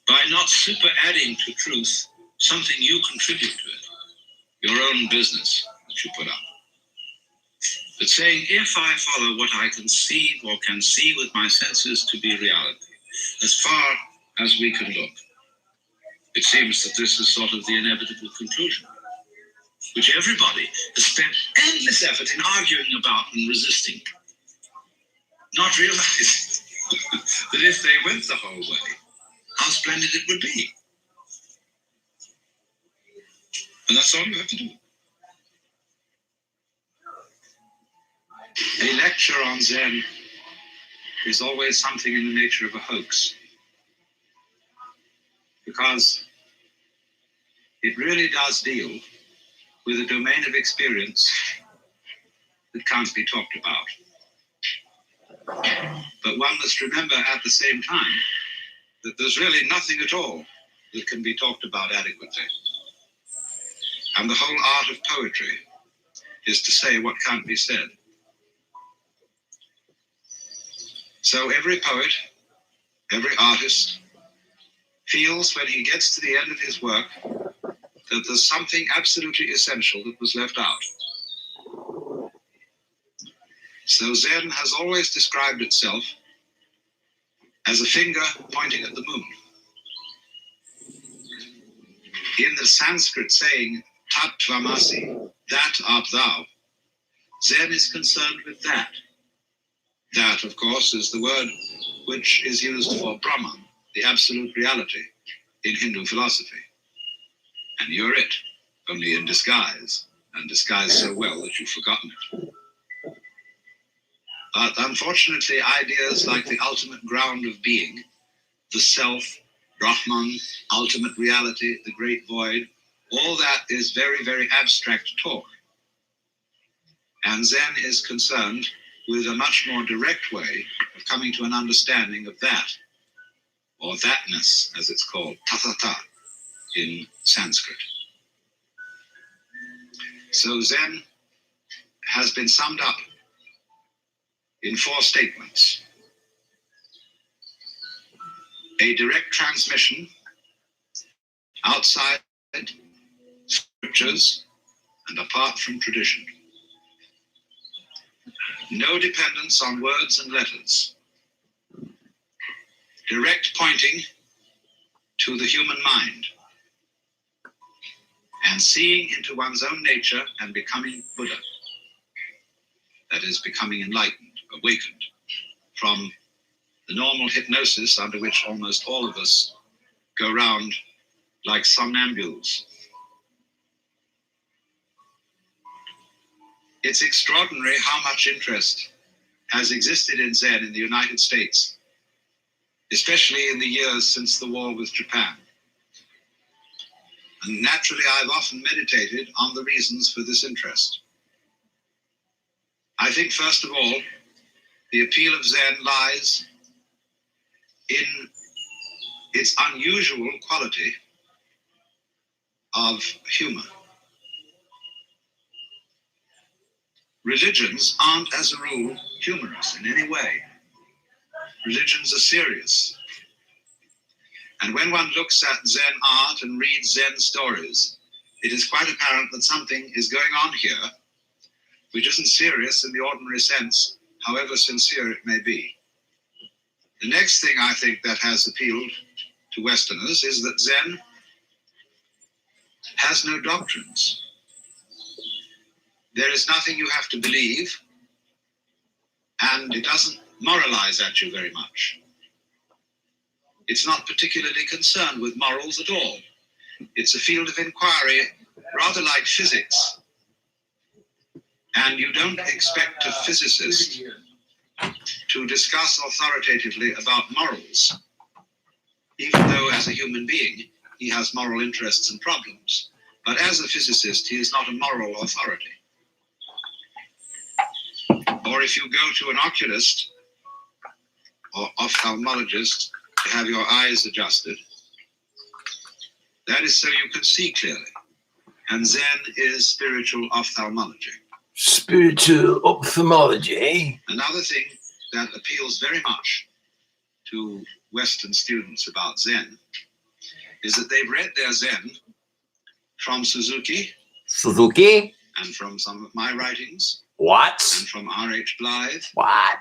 by not super adding to truth something you contribute to it, your own business that you put up. But saying, if I follow what I conceive or can see with my senses to be reality, as far as we can look, it seems that this is sort of the inevitable conclusion, which everybody has spent endless effort in arguing about and resisting, not realizing that if they went the whole way, how splendid it would be. And that's all you have to do. A lecture on Zen is always something in the nature of a hoax, because it really does deal with a domain of experience that can't be talked about. But one must remember at the same time that there's really nothing at all that can be talked about adequately. And the whole art of poetry is to say what can't be said. So every poet, every artist feels when he gets to the end of his work that there's something absolutely essential that was left out. So Zen has always described itself as a finger pointing at the moon. In the Sanskrit saying, Tat Tvamasi, that art thou, Zen is concerned with that. That, of course, is the word which is used for Brahman, the absolute reality in Hindu philosophy. And you're it, only in disguise, and disguised so well that you've forgotten it. But unfortunately, ideas like the ultimate ground of being, the self, Brahman, ultimate reality, the great void, all that is very, very abstract talk. And Zen is concerned with a much more direct way of coming to an understanding of that, or thatness, as it's called, tathata in Sanskrit. So Zen has been summed up in 4 statements. A direct transmission outside scriptures and apart from tradition. No dependence on words and letters. Direct pointing to the human mind. And seeing into one's own nature and becoming Buddha. That is, becoming enlightened, awakened from the normal hypnosis under which almost all of us go round like somnambules. It's extraordinary how much interest has existed in Zen in the United States, especially in the years since the war with Japan. And naturally, I've often meditated on the reasons for this interest. I think, first of all, the appeal of Zen lies in its unusual quality of humor. Religions aren't, as a rule, humorous in any way. Religions are serious. And when one looks at Zen art and reads Zen stories, it is quite apparent that something is going on here which isn't serious in the ordinary sense, however sincere it may be. The next thing I think that has appealed to Westerners is that Zen has no doctrines. There is nothing you have to believe, and it doesn't moralize at you very much. It's not particularly concerned with morals at all. It's a field of inquiry, rather like physics. And you don't expect a physicist to discuss authoritatively about morals, even though as a human being, he has moral interests and problems. But as a physicist, he is not a moral authority. Or if you go to an oculist or ophthalmologist to have your eyes adjusted, that is so you can see clearly. And Zen is spiritual ophthalmology. Spiritual ophthalmology. Another thing that appeals very much to Western students about Zen is that they've read their Zen from Suzuki and from some of my writings What? and from R.H. Blythe. What?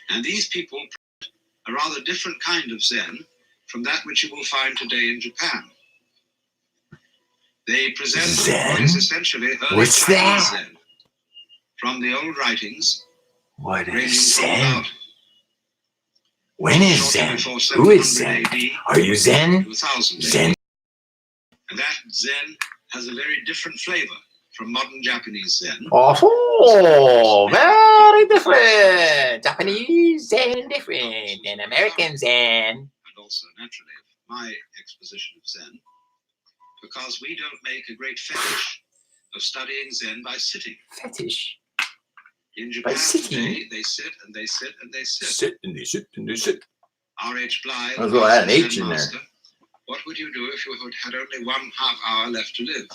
And these people present a rather different kind of Zen from that which you will find today in Japan. They present Zen? what is essentially early What's Chinese that? Zen from the old writings. What ranging is from Zen? about When is shortly Zen? before Who is 700 Zen? AD Are you Zen? to 1000 AD. Zen? And that Zen has a very different flavor from modern Japanese Zen. Oh, very different. Japanese Zen different than American Zen. And also, naturally, of my exposition of Zen, because we don't make a great fetish of studying Zen by sitting. Fetish. In By Japan sitting. today, they sit and they sit and they sit. Sit and they sit and they sit. R.H. Blythe Might as well add an asked the H Zen in there. master, what would you do if you had only 1/2 hour left to live?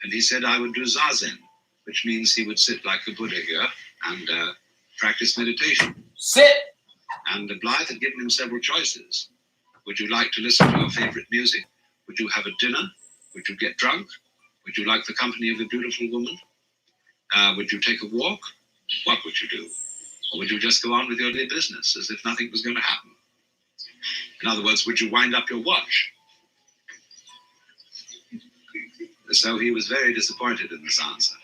And he said, I would do Zazen, which means he would sit like the Buddha here and practice meditation. Sit. And Blythe had given him several choices. Would you like to listen to your favorite music? Would you have a dinner? Would you get drunk? Would you like the company of a beautiful woman? Would you take a walk? What would you do? Or would you just go on with your daily business as if nothing was going to happen? In other words, would you wind up your watch? So he was very disappointed in this answer.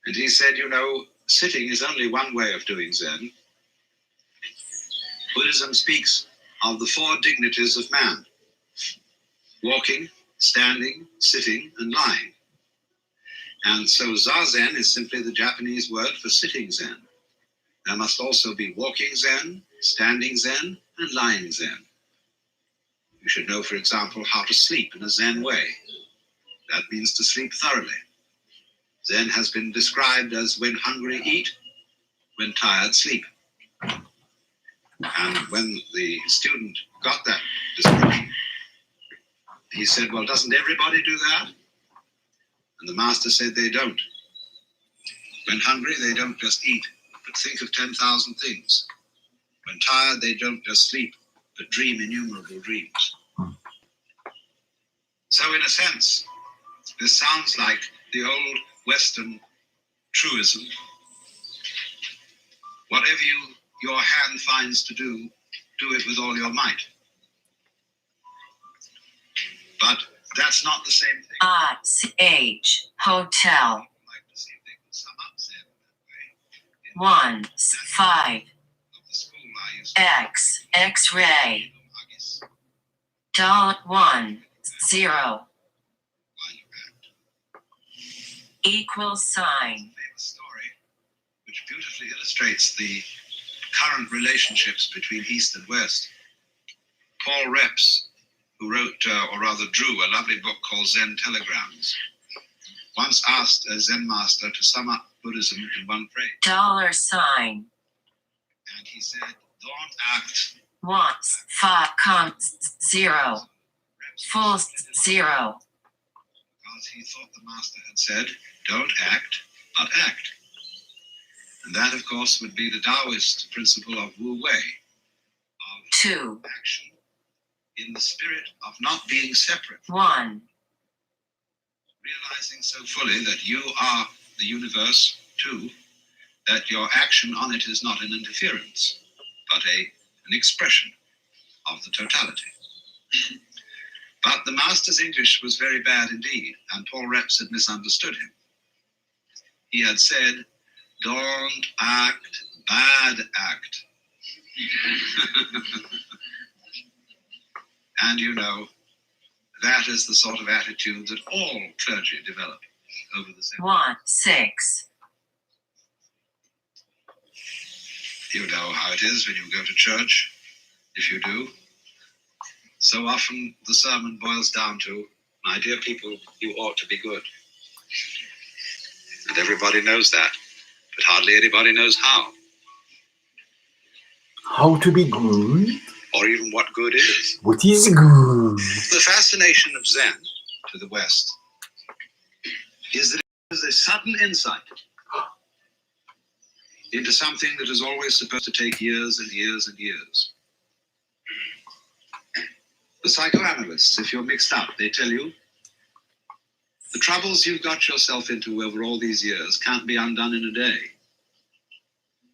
And he said, you know, sitting is only one way of doing Zen. Buddhism speaks of the 4 dignities of man: walking, standing, sitting, and lying. And so Zazen is simply the Japanese word for sitting Zen. There must also be walking Zen, standing Zen, and lying Zen. You should know, for example, how to sleep in a Zen way. That means to sleep thoroughly. Zen has been described as when hungry, eat, when tired, sleep. And when the student got that description, he said, well, doesn't everybody do that? And the master said they don't. When hungry, they don't just eat, but think of 10,000 things. When tired, they don't just sleep, but dream innumerable dreams. So in a sense, this sounds like the old Western truism. Whatever your hand finds to do, do it with all your might. But that's not the same thing. H Hotel I'd like to see if they could sum up Zen that way. 1 5 Of the school I used to X X-ray Haggis, $1 0 while you equal sign. famous story, which beautifully illustrates the current relationships between East and West. Paul Reps, who wrote, or rather drew, a lovely book called Zen Telegrams, once asked a Zen master to sum up Buddhism in one phrase. $sign And he said, don't act. 1 5 0 full 0. Because he thought the master had said, don't act, but act. And that, of course, would be the Taoist principle of Wu Wei, of 2 action in the spirit of not being separate, 1 realizing so fully that you are the universe too, that your action on it is not an interference, but an expression of the totality. But the master's English was very bad indeed, and Paul Reps had misunderstood him. He had said, don't act, bad act. And you know, that is the sort of attitude that all clergy develop over the centuries. 1 6 You know how it is when you go to church, if you do. So often the sermon boils down to, my dear people, you ought to be good. And everybody knows that, but hardly anybody knows how, How to be good? or even what good is. What is good? The fascination of Zen to the West is that it is a sudden insight into something that is always supposed to take years and years and years. The psychoanalysts, if you're mixed up, they tell you the troubles you've got yourself into over all these years can't be undone in a day.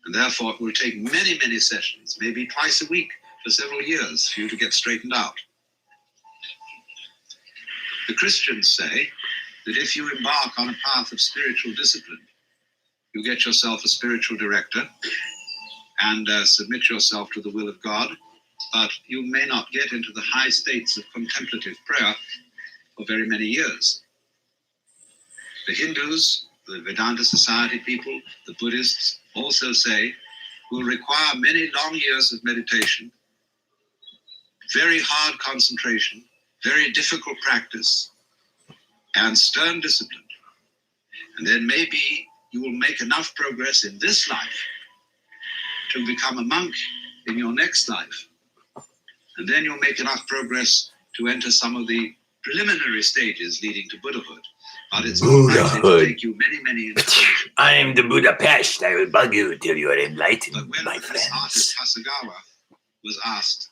And therefore, it will take many, many sessions, maybe twice a week for several years for you to get straightened out. The Christians say that if you embark on a path of spiritual discipline, you get yourself a spiritual director and submit yourself to the will of God, but you may not get into the high states of contemplative prayer for very many years. The Hindus, the Vedanta Society people, the Buddhists also say will require many long years of meditation, very hard concentration, very difficult practice, and stern discipline. And then maybe you will make enough progress in this life to become a monk in your next life. And then you'll make enough progress to enter some of the preliminary stages leading to Buddhahood. But it's not likely to take you many, many incarnations. I am the Budapest. I will bug you till you are But enlightened, when my this friends. artist Hasegawa was asked,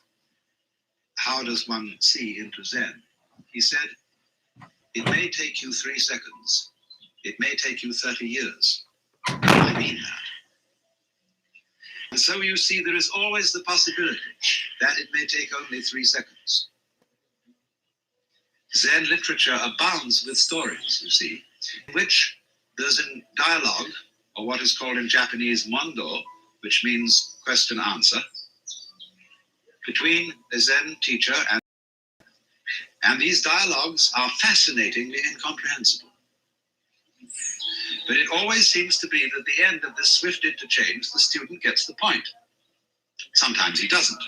how does one see into Zen? He said, it may take you 3 seconds. It may take you 30 years. I mean that. And so you see, there is always the possibility that it may take only 3 seconds. Zen literature abounds with stories, you see, in which there's a dialogue, or what is called in Japanese mondo, which means question-answer, between a Zen teacher and these dialogues are fascinatingly incomprehensible. But it always seems to be that at the end of this swift interchange, the student gets the point. Sometimes he doesn't.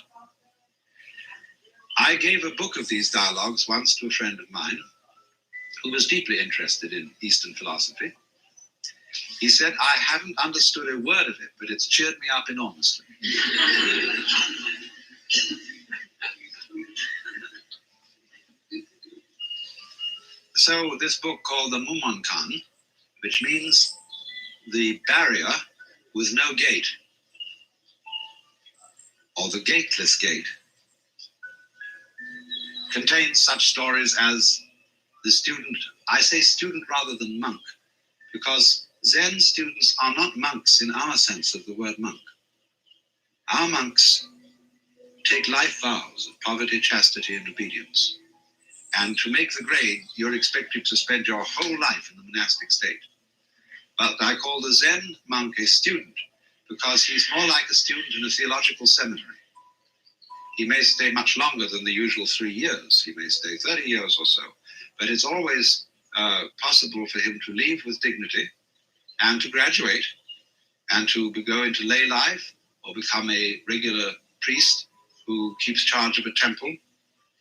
I gave a book of these dialogues once to a friend of mine who was deeply interested in Eastern philosophy. He said, I haven't understood a word of it, but it's cheered me up enormously. So this book called the Mumonkan, which means the barrier with no gate, or the gateless gate, contains such stories as the student, I say student rather than monk, because Zen students are not monks in our sense of the word monk. Our monks take life vows of poverty, chastity, and obedience. And to make the grade, you're expected to spend your whole life in the monastic state. But I call the Zen monk a student because he's more like a student in a theological seminary. He may stay much longer than the usual 3 years. He may stay 30 years or so. But it's always possible for him to leave with dignity and to graduate and to go into lay life or become a regular priest who keeps charge of a temple,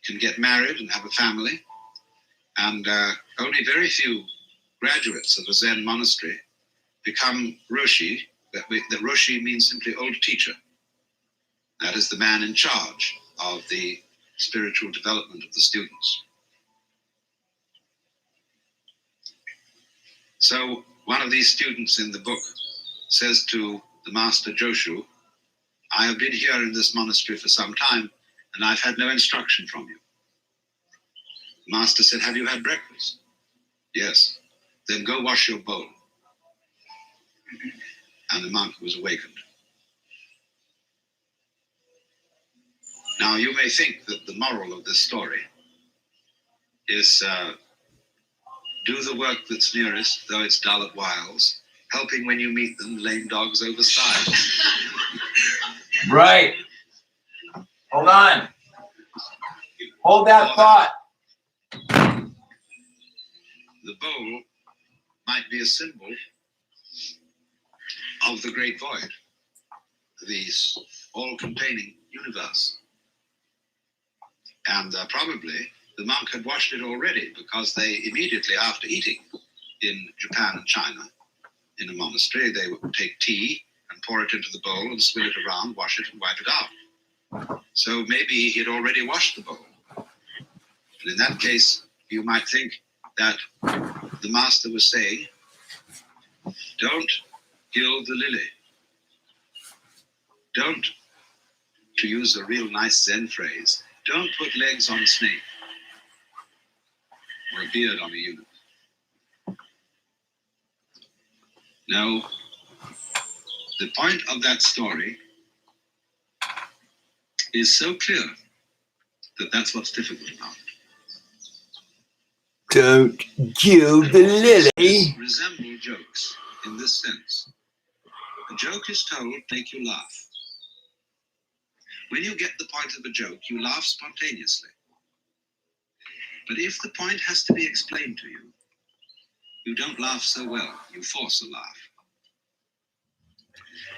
can get married and have a family. And only very few graduates of a Zen monastery become Roshi. That Roshi means simply old teacher. That is the man in charge of the spiritual development of the students. So one of these students in the book says to the master Joshu, I have been here in this monastery for some time and I've had no instruction from you. The master said, have you had breakfast? Yes. Then go wash your bowl. And the monk was awakened. Now you may think that the moral of this story is do the work that's nearest, though it's dull at whiles, helping when you meet them, lame dogs over stiles. Right. Hold on. Hold that thought. The bowl might be a symbol of the great void, the all-containing universe. And probably the monk had washed it already because they immediately after eating in Japan and China, in a monastery, they would take tea and pour it into the bowl and swirl it around, wash it and wipe it out. So maybe he had already washed the bowl. And in that case, you might think that the master was saying, don't gild the lily. Don't, to use a real nice Zen phrase, don't put legs on a snake or a beard on a eunuch. No, the point of that story is so clear that that's what's difficult about it. Don't gild the lily. Resemble jokes in this sense. A joke is told to make you laugh. When you get the point of a joke, you laugh spontaneously. But if the point has to be explained to you, you don't laugh so well. You force a laugh.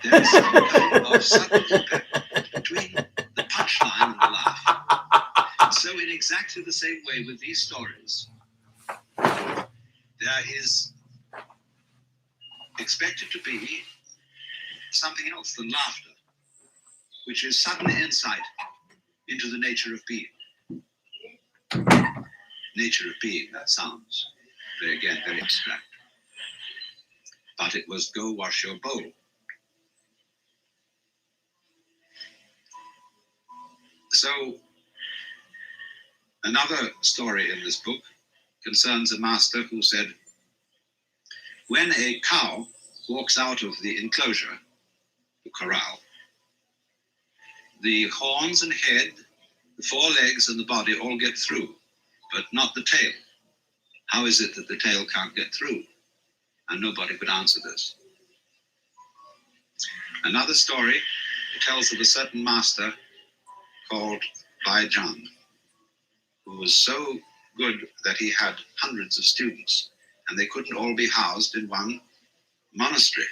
There is some kind of subtle impact between the punchline and the laugh. So in exactly the same way with these stories, there is expected to be something else than laughter, which is sudden insight into the nature of being. Nature of being, that sounds very abstract. But it was go wash your bowl. So, another story in this book concerns a master who said, when a cow walks out of the enclosure, the corral, the horns and head, the four legs and the body all get through, but not the tail. How is it that the tail can't get through? And nobody could answer this. Another story tells of a certain master called Baijan, who was so good that he had hundreds of students, and they couldn't all be housed in one monastery.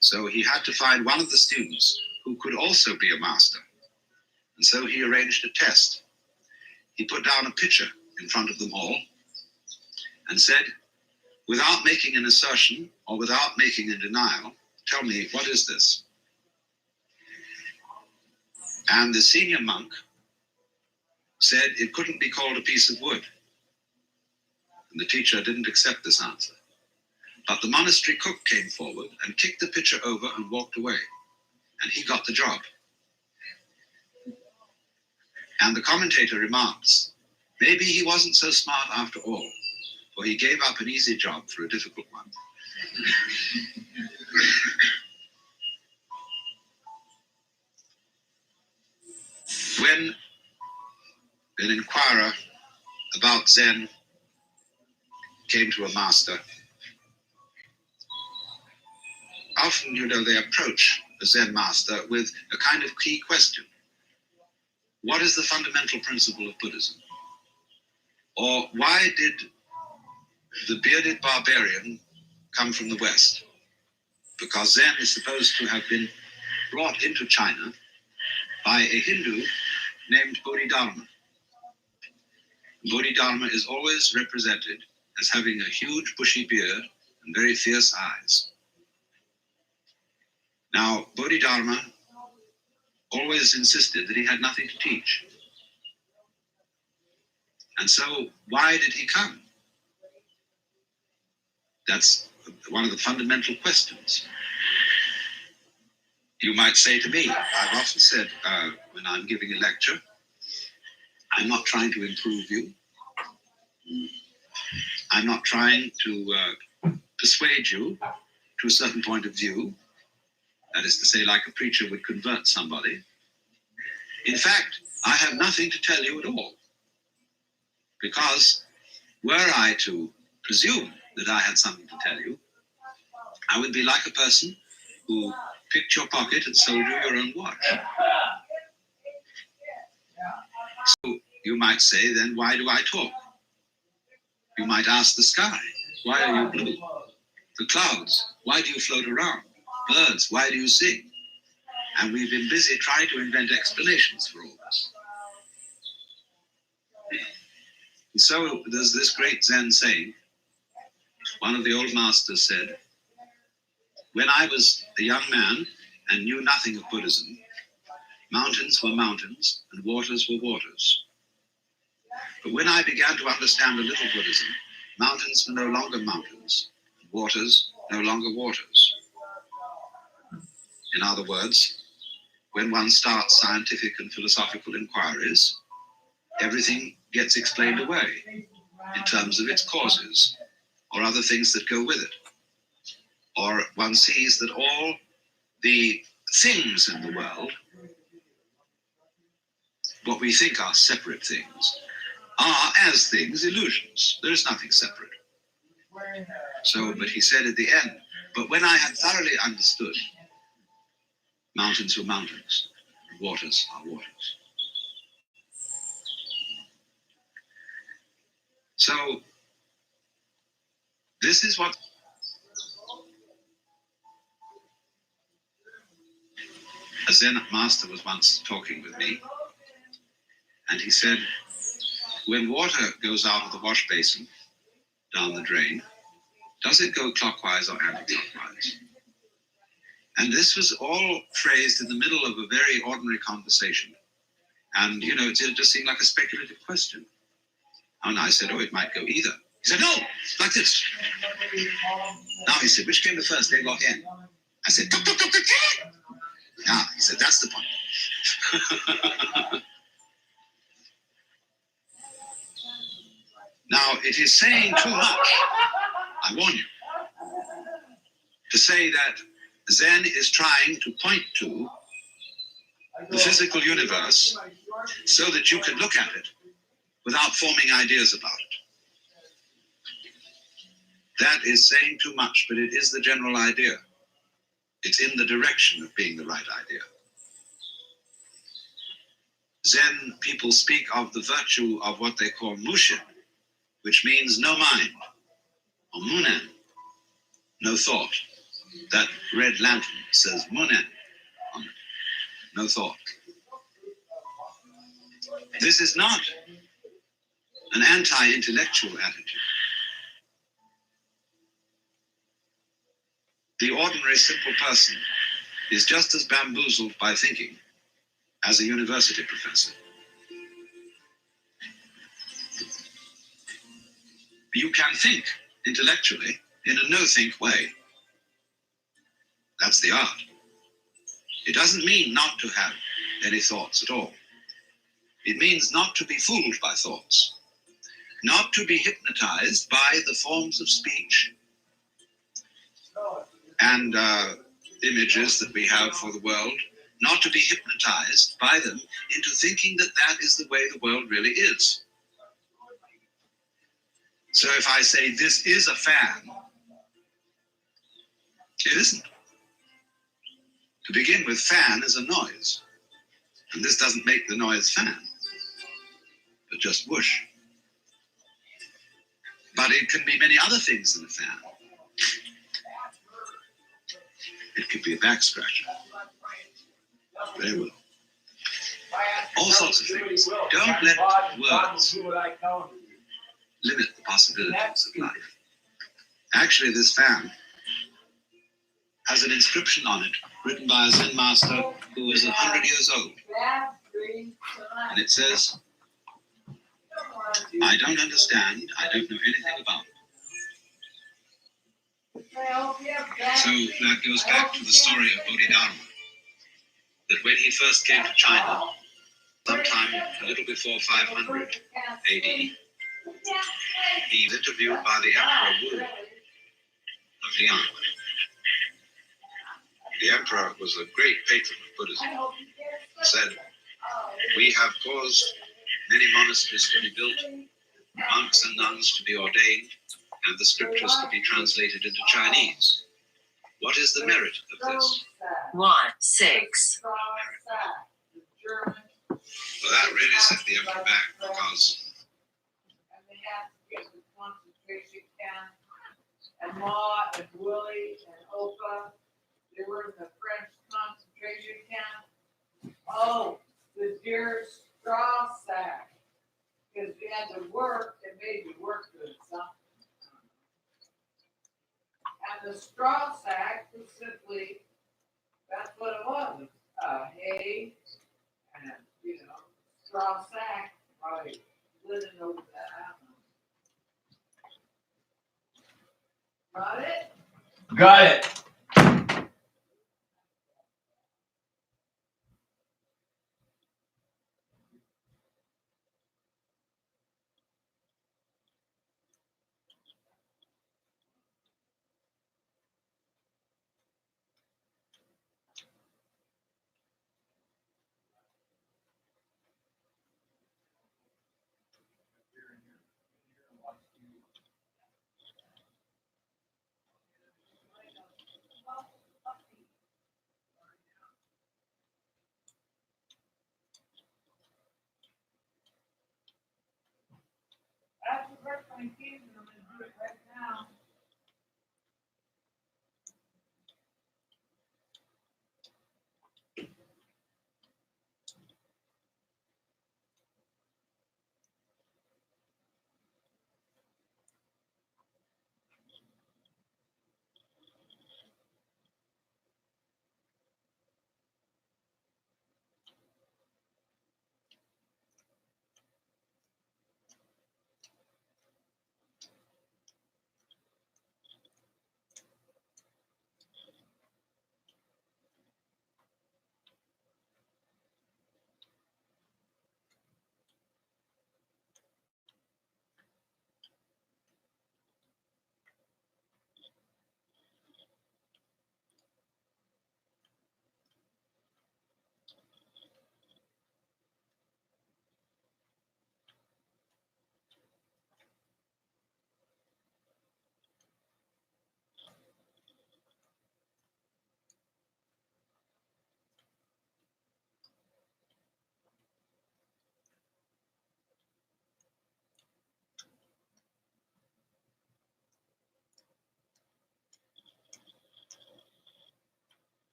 So he had to find one of the students who could also be a master. And so he arranged a test. He put down a pitcher in front of them all and said, without making an assertion or without making a denial, tell me, what is this? And the senior monk said it couldn't be called a piece of wood. And the teacher didn't accept this answer. But the monastery cook came forward and kicked the pitcher over and walked away. And he got the job. And the commentator remarks, maybe he wasn't so smart after all, for he gave up an easy job for a difficult one. When an inquirer about Zen came to a master, often, they approach a Zen master with a kind of key question. What is the fundamental principle of Buddhism? Or why did the bearded barbarian come from the West? Because Zen is supposed to have been brought into China by a Hindu named Bodhidharma. Bodhidharma is always represented as having a huge bushy beard and very fierce eyes. Now, Bodhidharma always insisted that he had nothing to teach. And so, why did he come? That's one of the fundamental questions. You might say to me, I've often said when I'm giving a lecture, I'm not trying to improve you. I'm not trying to persuade you to a certain point of view. That is to say, like a preacher would convert somebody. In fact, I have nothing to tell you at all. Because were I to presume that I had something to tell you, I would be like a person who picked your pocket and sold you your own watch. So you might say, then why do I talk? You might ask the sky, why are you blue? The clouds, why do you float around? Birds, why do you sing? And we've been busy trying to invent explanations for all this. And so there's this great Zen saying. One of the old masters said, when I was a young man and knew nothing of Buddhism, mountains were mountains and waters were waters. But when I began to understand a little Buddhism, mountains were no longer mountains, and waters no longer waters. In other words, when one starts scientific and philosophical inquiries, everything gets explained away in terms of its causes or other things that go with it. Or one sees that all the things in the world, what we think are separate things, are as things illusions. There is nothing separate. So, but he said at the end, but when I had thoroughly understood, mountains were mountains, and waters are waters. So, this is what a Zen master was once talking with me, and he said, when water goes out of the wash basin down the drain, Does it go clockwise or anti-clockwise? And this was all phrased in the middle of a very ordinary conversation. And, it just seemed like a speculative question. And I said, it might go either. He said, no, like this. Now, he said, which came the first, egg or hen? I said, tuk, tuk, tuk, tuk, tuk. Now, he said, that's the point. Now, it is saying too much, I warn you, to say that Zen is trying to point to the physical universe so that you can look at it without forming ideas about it. That is saying too much, but it is the general idea. It's in the direction of being the right idea. Zen people speak of the virtue of what they call mushin, which means no mind, or munen, no thought. That red lantern says munen on it, no thought. This is not an anti-intellectual attitude. The ordinary simple person is just as bamboozled by thinking as a university professor. You can think intellectually in a no-think way. That's the art. It doesn't mean not to have any thoughts at all. It means not to be fooled by thoughts, not to be hypnotized by the forms of speech and images that we have for the world, not to be hypnotized by them into thinking that that is the way the world really is. So if I say this is a fan, it isn't. To begin with, fan is a noise. And this doesn't make the noise fan, but just whoosh. But it can be many other things than a fan. It could be a back scratcher. Very well. All sorts of things. Don't let words limit the possibilities of life. Actually, this fan has an inscription on it written by a Zen master who was 100 years old. And it says, I don't understand, I don't know anything about it. So that goes back to the story of Bodhidharma, that when he first came to China, sometime a little before 500 AD, he was interviewed by the Emperor Wu of Liang. The emperor was a great patron of Buddhism. He said, we have caused many monasteries to be built, monks and nuns to be ordained, and the scriptures to be translated into Chinese. What is the merit of this? 6. Well, that really set the emperor back, because and Ma and Willie and Opa, they were in the French concentration camp. Oh, the dear straw sack. Because we had to work, it made you work good, something. And the straw sack was simply, that's what it was. Hay and, straw sack, probably living over that. I don't know. Got it? Got it.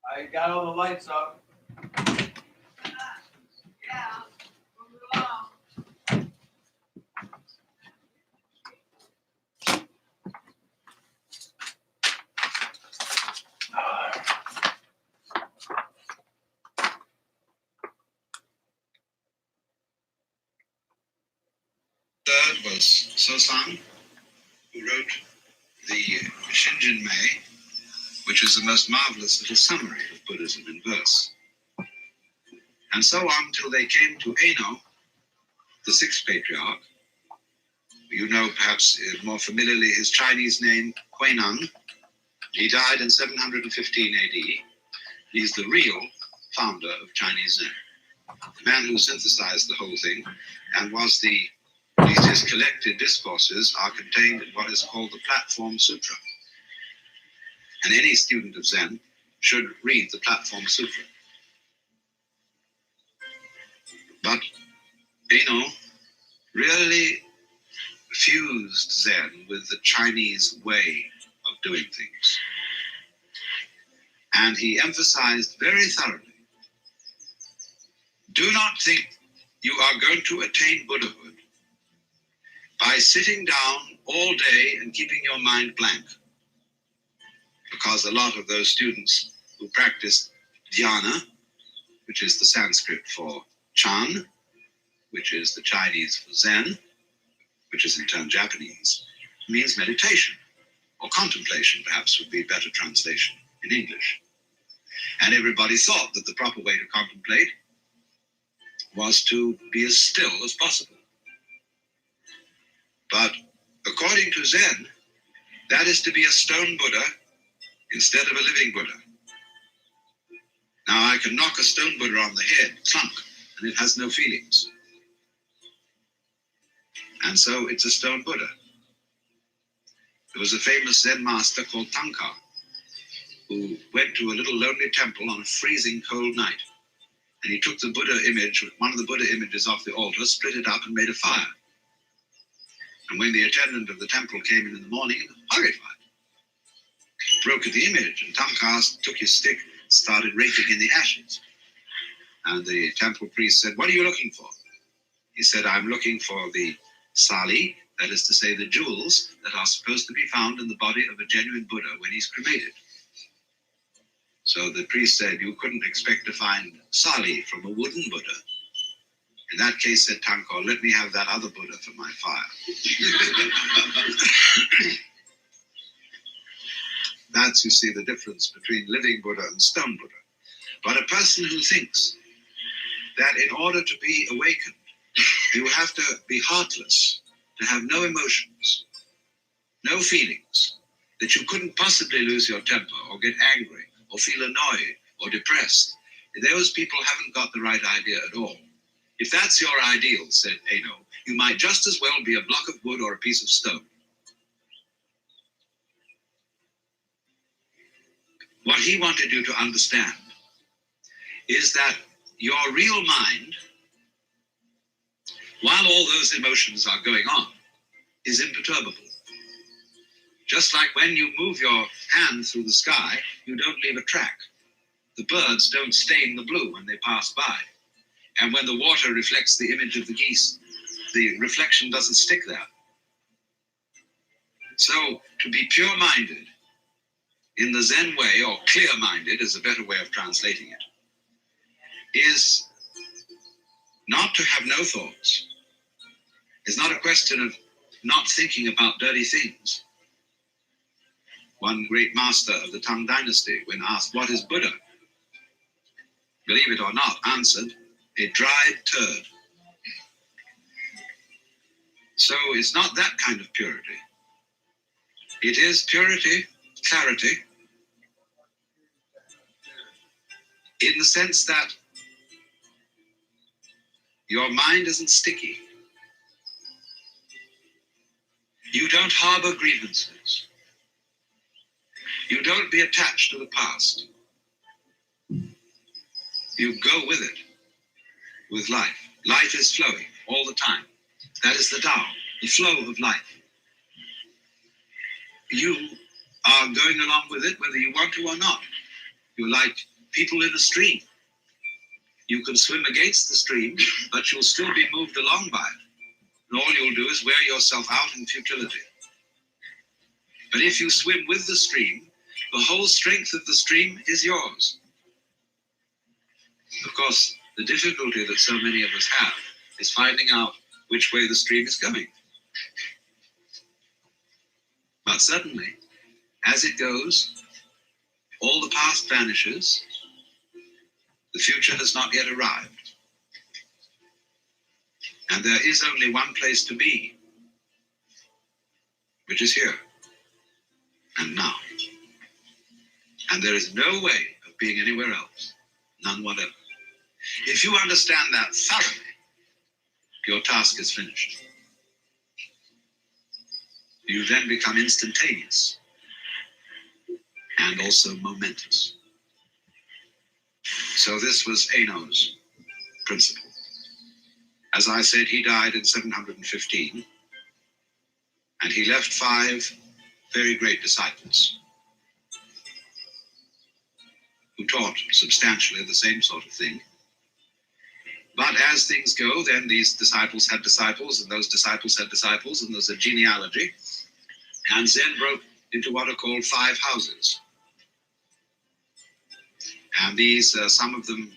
I got all the lights up. Yeah, move along. Third was Sosan, who wrote the Shinjin Mei, which is the most marvelous little summary of Buddhism in verse. And so on till they came to Eno, the sixth patriarch. You know perhaps more familiarly his Chinese name, Huineng. He died in 715 AD. He's the real founder of Chinese Zen, the man who synthesized the whole thing, and was at least his collected discourses are contained in what is called the Platform Sutra. And any student of Zen should read the Platform Sutra. But Eno really fused Zen with the Chinese way of doing things. And he emphasized very thoroughly, do not think you are going to attain Buddhahood by sitting down all day and keeping your mind blank. Because a lot of those students who practice dhyana, which is the Sanskrit for Chan, which is the Chinese for Zen, which is in turn Japanese, means meditation, or contemplation perhaps would be a better translation in English. And everybody thought that the proper way to contemplate was to be as still as possible. But according to Zen, that is to be a stone Buddha instead of a living Buddha. Now I can knock a stone Buddha on the head, clunk, and it has no feelings. And so it's a stone Buddha. There was a famous Zen master called Tanka, who went to a little lonely temple on a freezing cold night. And he took the Buddha image, one of the Buddha images off the altar, split it up and made a fire. And when the attendant of the temple came in the morning, horrified, broke at the image, and Tanka took his stick, started raking in the ashes. And the temple priest said, "What are you looking for?" He said, "I'm looking for the sali, that is to say the jewels that are supposed to be found in the body of a genuine Buddha when he's cremated." So the priest said, "You couldn't expect to find sali from a wooden Buddha." In that case, said Tanko, "Let me have that other Buddha for my fire." That's, you see, the difference between living Buddha and stone Buddha. But a person who thinks that in order to be awakened, you have to be heartless, to have no emotions, no feelings, that you couldn't possibly lose your temper or get angry or feel annoyed or depressed, those people haven't got the right idea at all. If that's your ideal, said Eno, you might just as well be a block of wood or a piece of stone. What he wanted you to understand is that your real mind, while all those emotions are going on, is imperturbable. Just like when you move your hand through the sky, you don't leave a track. The birds don't stain the blue when they pass by. And when the water reflects the image of the geese, the reflection doesn't stick there. So to be pure-minded in the Zen way, or clear-minded is a better way of translating it, is not to have no thoughts. It's not a question of not thinking about dirty things. One great master of the Tang dynasty, when asked, "What is Buddha?" believe it or not, answered, "A dried turd." So it's not that kind of purity. It is purity, clarity, in the sense that your mind isn't sticky. You don't harbor grievances. You don't be attached to the past. You go with it, with life. Life is flowing all the time. That is the Tao, the flow of life. You are going along with it whether you want to or not. You're like people in a stream. You can swim against the stream, but you'll still be moved along by it. And all you'll do is wear yourself out in futility. But if you swim with the stream, the whole strength of the stream is yours. Of course, the difficulty that so many of us have is finding out which way the stream is going. But suddenly, as it goes, all the past vanishes, the future has not yet arrived. And there is only one place to be, which is here and now. And there is no way of being anywhere else, none whatever. If you understand that thoroughly, your task is finished. You then become instantaneous and also momentous. So this was Eno's principle. As I said, he died in 715, and he left 5 very great disciples who taught substantially the same sort of thing. But as things go, then these disciples had disciples, and those disciples had disciples, and there's a genealogy. And Zen broke into what are called 5 houses. And these, some of them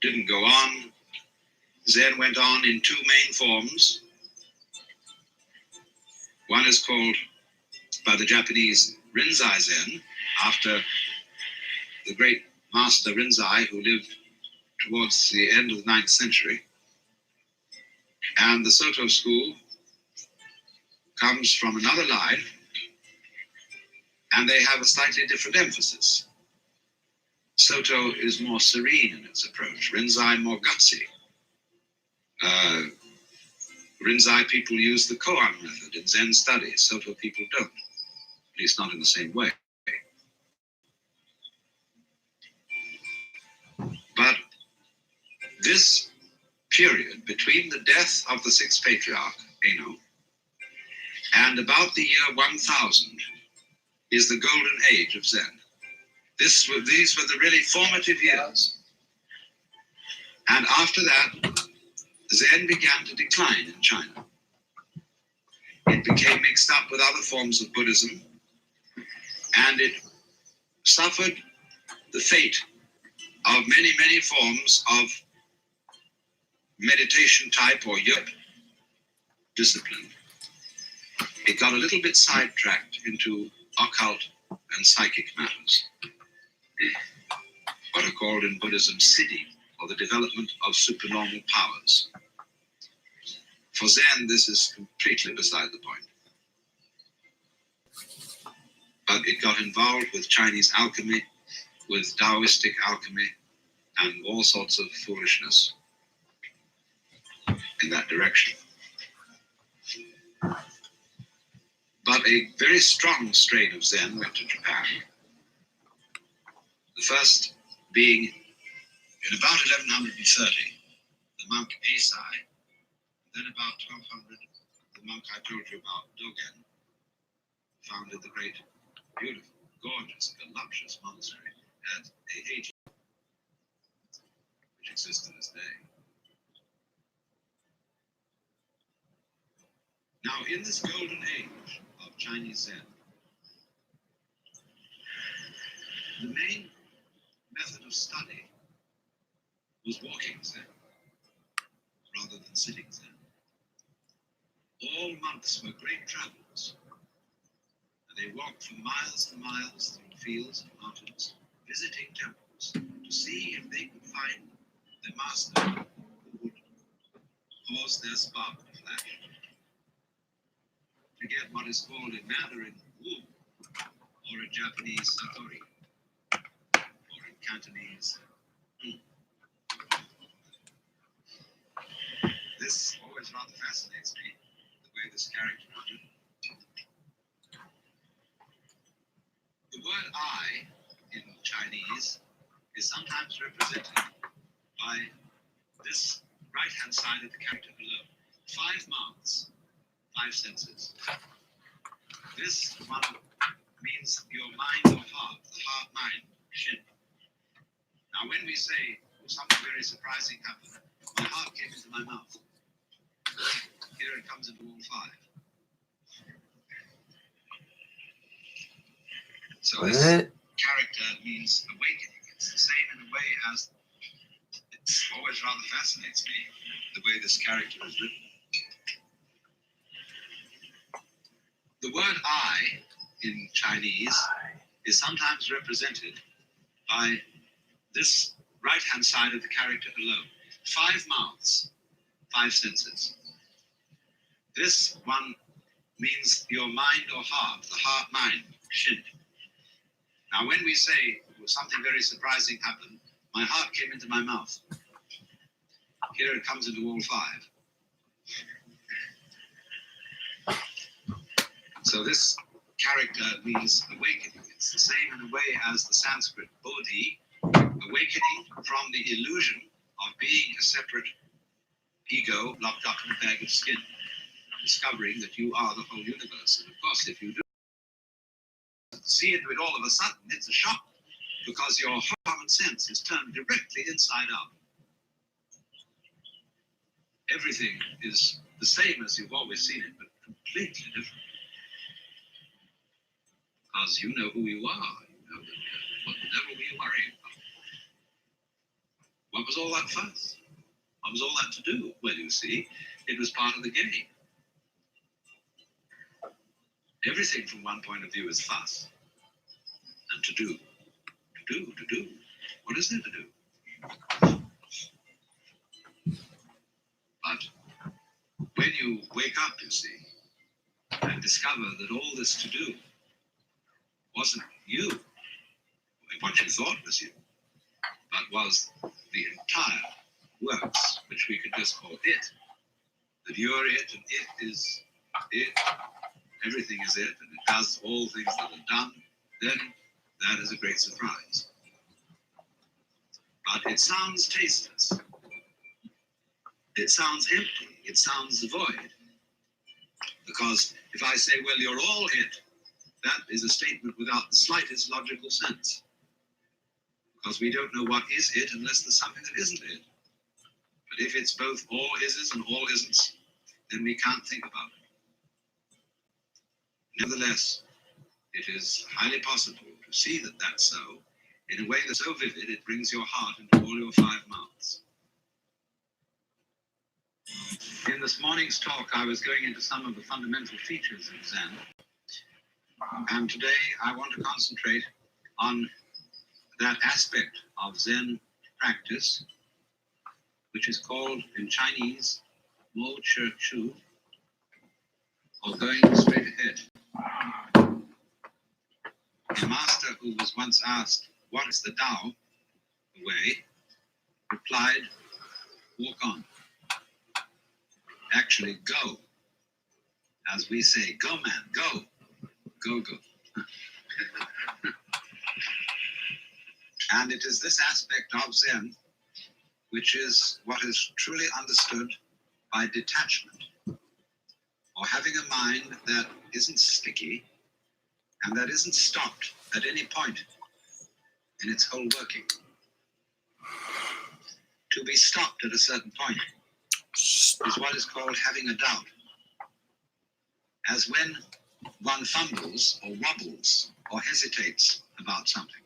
didn't go on. Zen went on in 2 main forms. One is called, by the Japanese, Rinzai Zen, after the great master Rinzai, who lived towards the end of the 9th century. And the Soto school comes from another line, and they have a slightly different emphasis. Soto is more serene in its approach, Rinzai more gutsy. Rinzai people use the koan method in Zen studies, Soto people don't, at least not in the same way. But this period between the death of the 6th patriarch, Eno, and about the year 1000 is the golden age of Zen. These were the really formative years. And after that, Zen began to decline in China. It became mixed up with other forms of Buddhism, and it suffered the fate of many, many forms of meditation type or yoga discipline. It got a little bit sidetracked into occult and psychic matters, what are called in Buddhism siddhi, or the development of supernormal powers. For Zen, this is completely beside the point. But it got involved with Chinese alchemy, with Taoistic alchemy, and all sorts of foolishness in that direction. But a very strong strain of Zen went to Japan. The first being in about 1130, the monk Eisai. Then about 1200, the monk I told you about, Dogen, founded the great, beautiful, gorgeous, voluptuous monastery at Eheji, which exists to this day. Now, in this golden age of Chinese Zen, the main method of study was walking Zen, rather than sitting Zen. All monks were great travelers, and they walked for miles and miles through fields and mountains, visiting temples to see if they could find the master who would cause their spark to flash. To get what is called in Mandarin Wu, or in Japanese Satori, or in Cantonese This always rather fascinates me, the way this character is written. The word I in Chinese is sometimes represented by this right-hand side of the character below. 5 mouths, 5 senses. This one means your mind or heart, the heart mind, shin. we say something very surprising happened, my heart came into my mouth. Here it comes into all five. So this What? character means awakening. It's the same in a way as it's always rather fascinates me, the way this character is written. The word I in Chinese is sometimes represented by this right-hand side of the character alone. 5 mouths, 5 senses. This one means your mind or heart, the heart-mind, shin. Now when we say something very surprising happened, my heart came into my mouth. Here it comes into all 5. So this character means awakening. It's the same in a way as the Sanskrit bodhi, awakening from the illusion of being a separate ego locked up in a bag of skin, discovering that you are the whole universe. And of course, if you do see into it all of a sudden, it's a shock, because your common sense is turned directly inside out. Everything is the same as you've always seen it, but completely different. Because you know who you are. You know that, what the devil were you worrying about? What was all that fuss? What was all that to do? Well, you see, it was part of the game. Everything from one point of view is fuss. And to do. To do. What is there to do? But when you wake up, you see, and discover that all this to do wasn't you, what you thought was you, but was the entire works, which we could just call it. That you're it, and it is it. Everything is it, and it does all things that are done. Then that is a great surprise. But it sounds tasteless. It sounds empty. It sounds void. Because if I say, well, you're all it, that is a statement without the slightest logical sense. Because we don't know what is it unless there's something that isn't it. But if it's both all ises and all isn't, then we can't think about it. Nevertheless, it is highly possible to see that that's so, in a way that's so vivid it brings your heart into all your 5 mouths. In this morning's talk, I was going into some of the fundamental features of Zen. And today I want to concentrate on that aspect of Zen practice, which is called in Chinese, Mo Che Chu, or going straight ahead. A master who was once asked, what is the Tao, the way, replied, walk on. Actually, go. As we say, go man, go. Go, go. And it is this aspect of Zen which is what is truly understood by detachment, or having a mind that isn't sticky and that isn't stopped at any point in its whole working. To be stopped at a certain point is what is called having a doubt. As when one fumbles or wobbles or hesitates about something,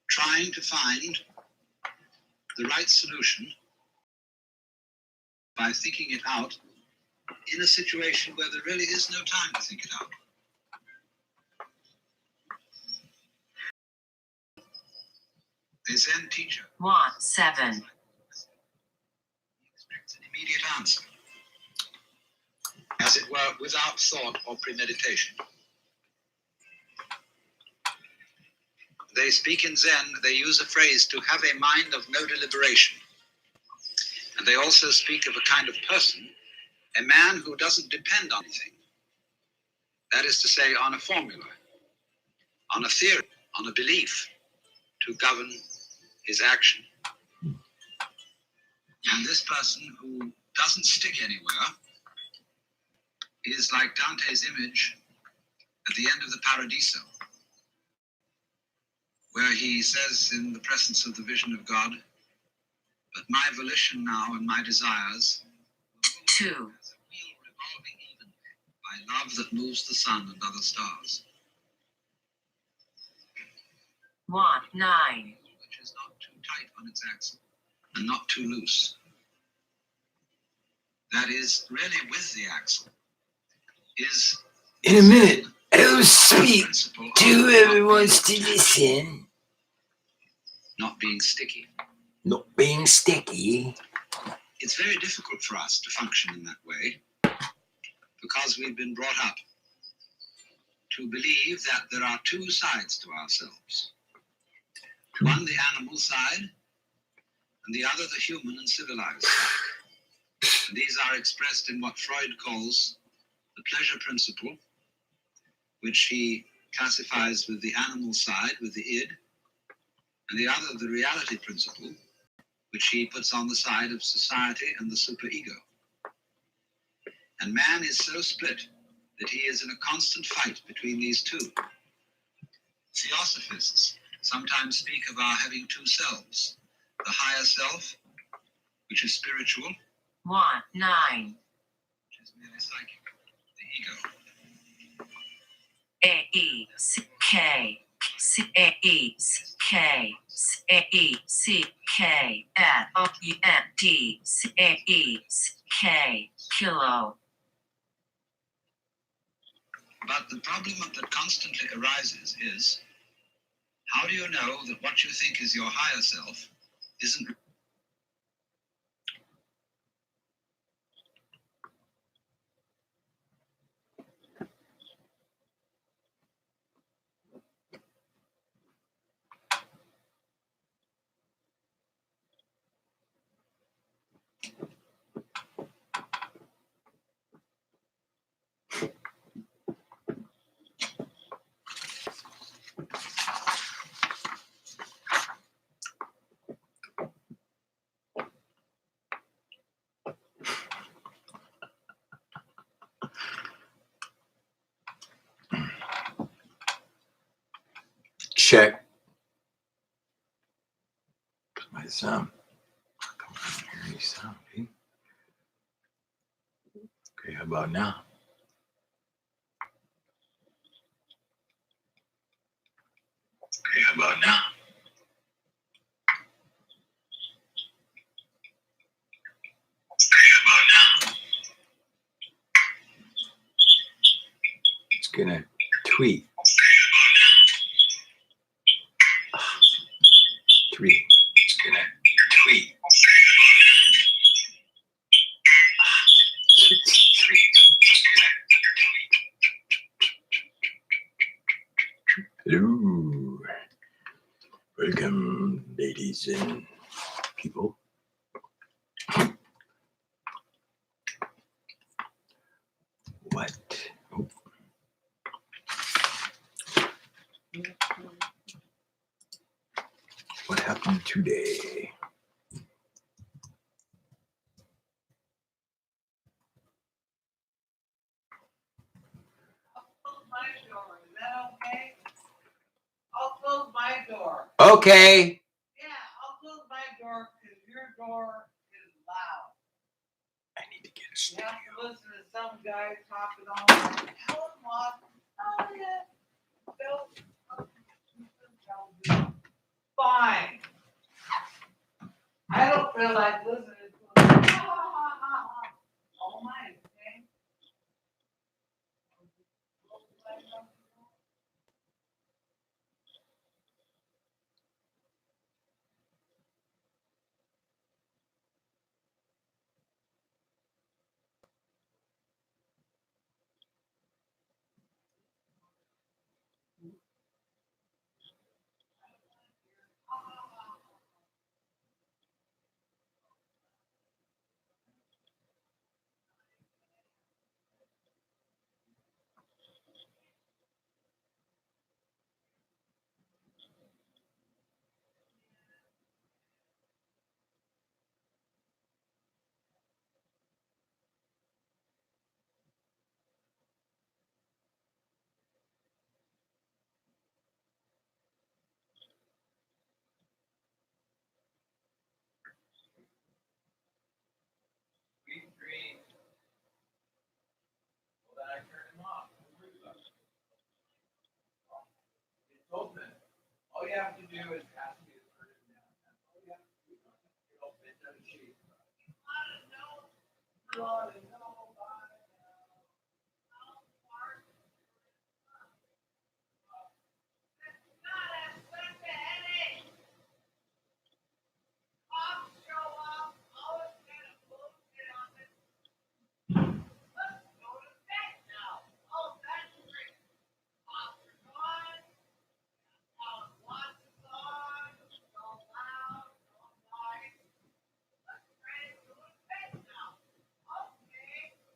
trying to find the right solution by thinking it out in a situation where there really is no time to think it out. A Zen teacher 7. expects an immediate answer, as it were, without thought or premeditation. They speak in Zen, they use a phrase to have a mind of no deliberation. And they also speak of a kind of person, a man who doesn't depend on anything. That is to say, on a formula, on a theory, on a belief to govern his action. And this person who doesn't stick anywhere is like Dante's image at the end of the Paradiso, where he says in the presence of the vision of God, but my volition now and my desires 2, as a wheel revolving evenly by love that moves the sun and other stars, 1, 9, which is not too tight on its axle and not too loose. That is really with the axle is In a minute, I'll speak principle to of whoever not wants to being listen. not being sticky. Not being sticky. It's very difficult for us to function in that way because we've been brought up to believe that there are two sides to ourselves. One, the animal side, and the other, the human and civilized side. And these are expressed in what Freud calls the pleasure principle, which he classifies with the animal side, with the id, and the other, the reality principle, which he puts on the side of society and the superego. And man is so split that he is in a constant fight between these two. Theosophists sometimes speak of our having two selves, the higher self, which is spiritual, 1, 9, which is merely psychic, the ego. A, E, C, K, C, A, E, C, K, C, A, E, C, K, N, O, U, N, D, C, A, E, C, K, kilo. But the problem that constantly arises is, how do you know that what you think is your higher self isn't Check. My sound. Come on, hear any sound, eh? Okay, how about now? Okay, how about now? Okay, how about now? It's gonna tweet. Tweet. It's gonna tweet. Hello. Welcome, ladies and people. What? Oh. What happened today? I'll close my door. Is that okay? I'll close my door. Okay. Yeah, I'll close my door because your door is loud. I need to get a You studio. have to listen to some guy talking all night. Helen Moss, oh yeah. Fine. I don't feel like listening to him. All night, okay? have to do is ask me to turn it down. That's all you have to do. It'll fit the sheet. You ought to know by now how far it's not as such a headache. Cops show up, always get a bullshit on it. Let's go to bed now. Oh, that's great. Cops are gone. Lots of songs, so loud, so nice. Let's try to go to bed now. Okay.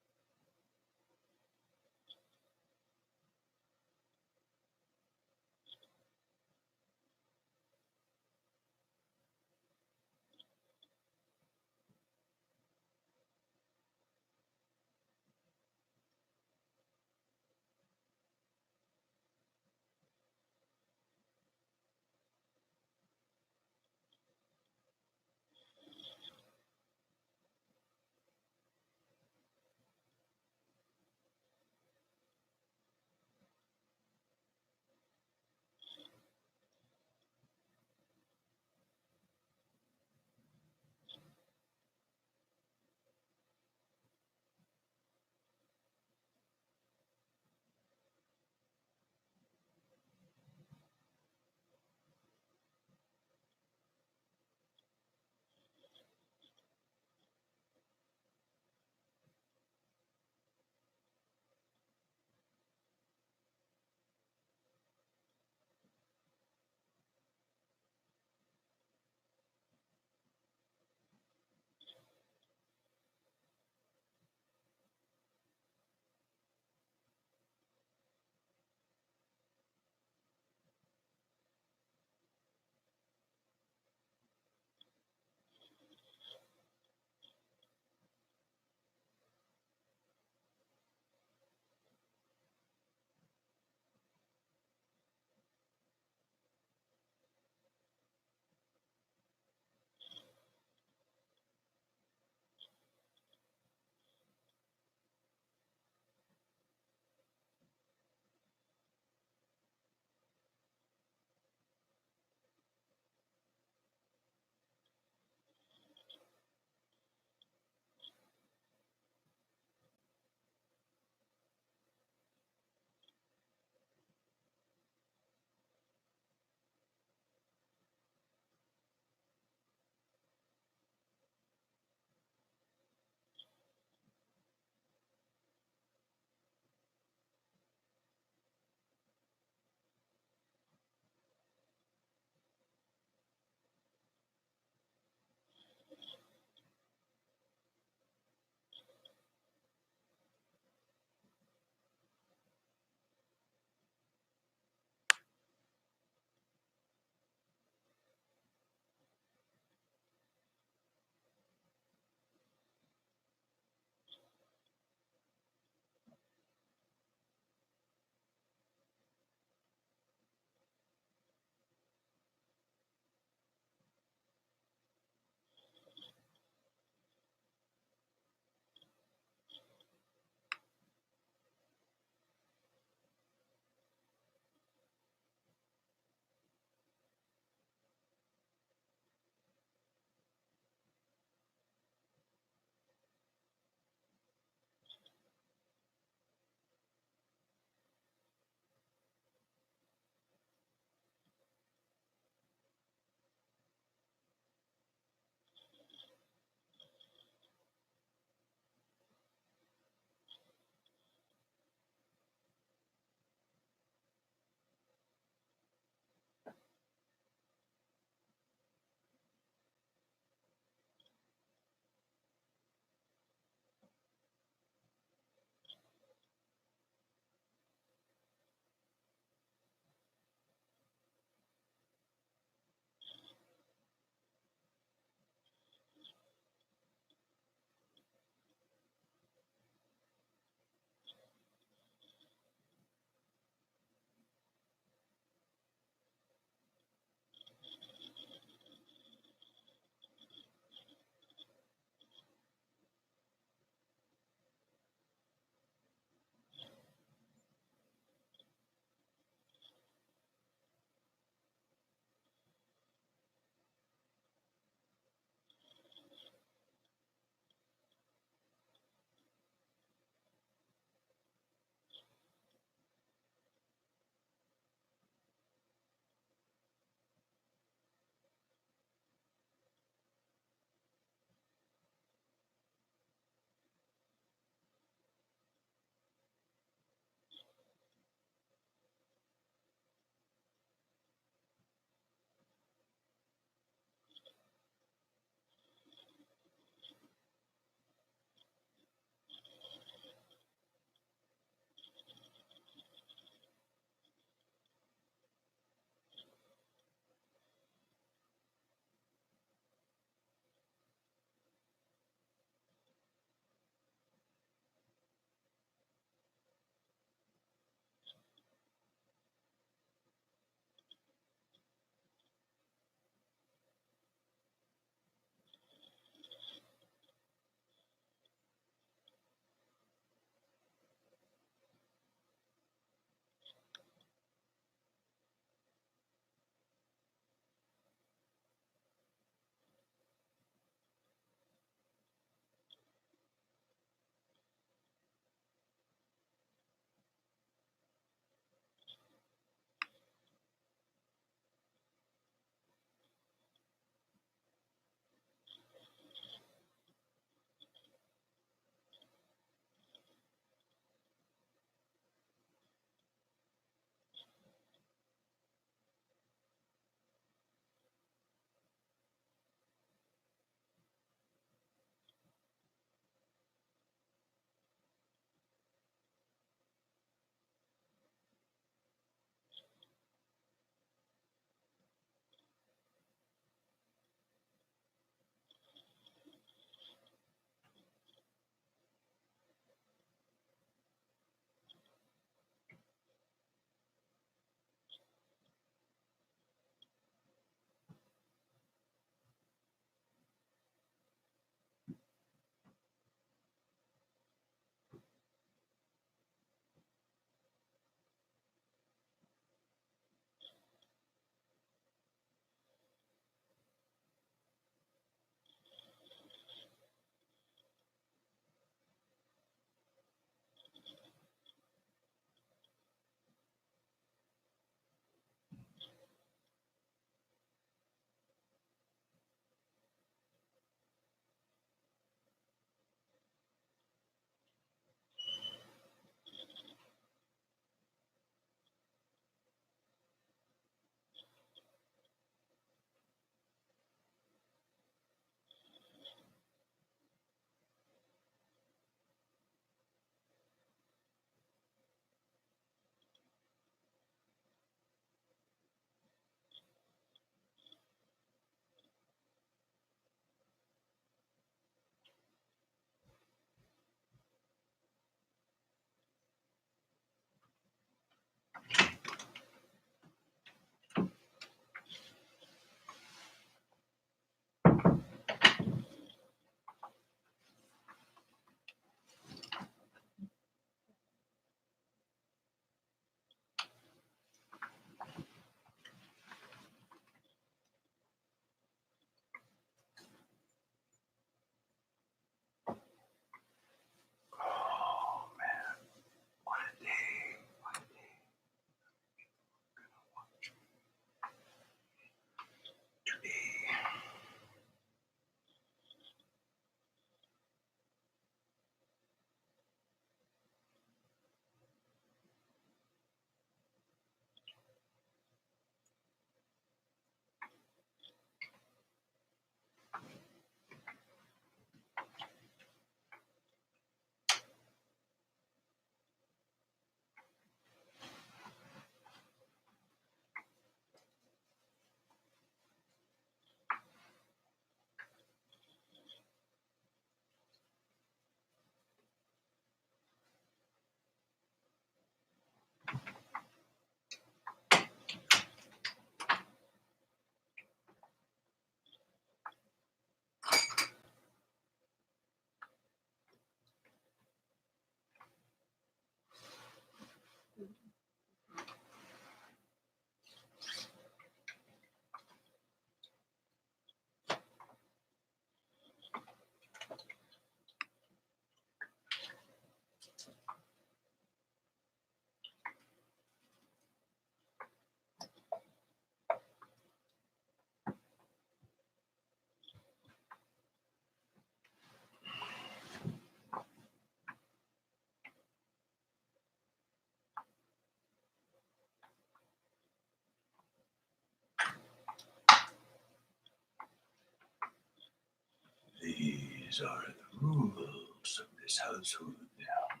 These are the rules of this household now.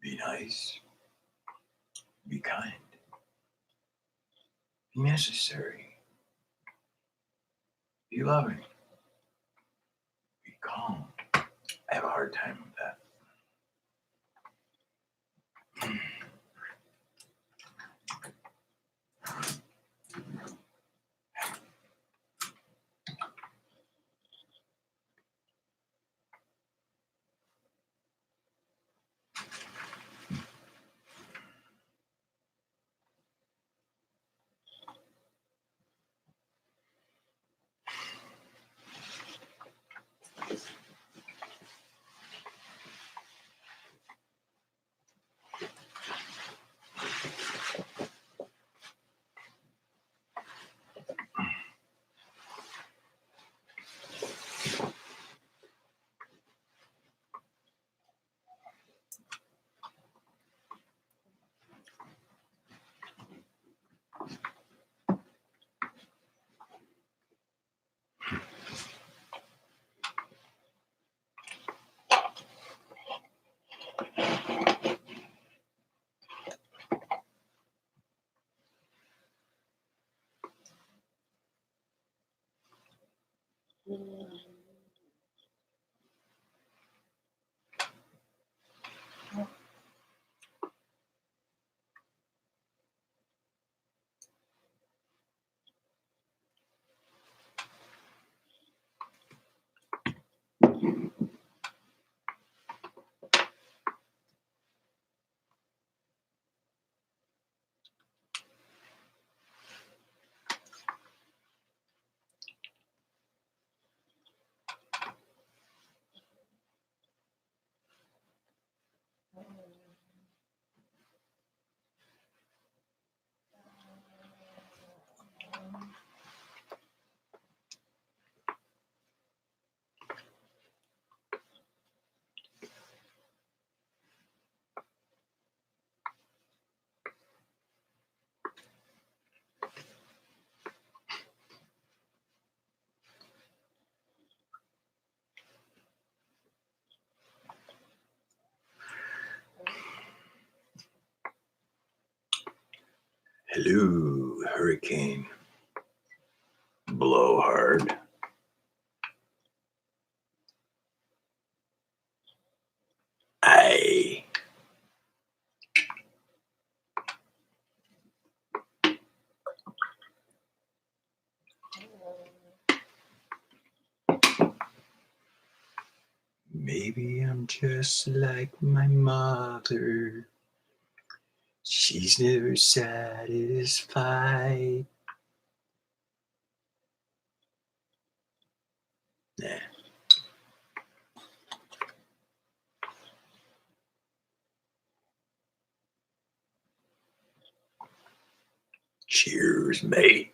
Be nice. Be kind. Be necessary. Be loving. Be calm. I have a hard time with that. Hello, hurricane. Blow hard. Aye. Maybe I'm just like my mother. She's never satisfied. Nah. Cheers, mate.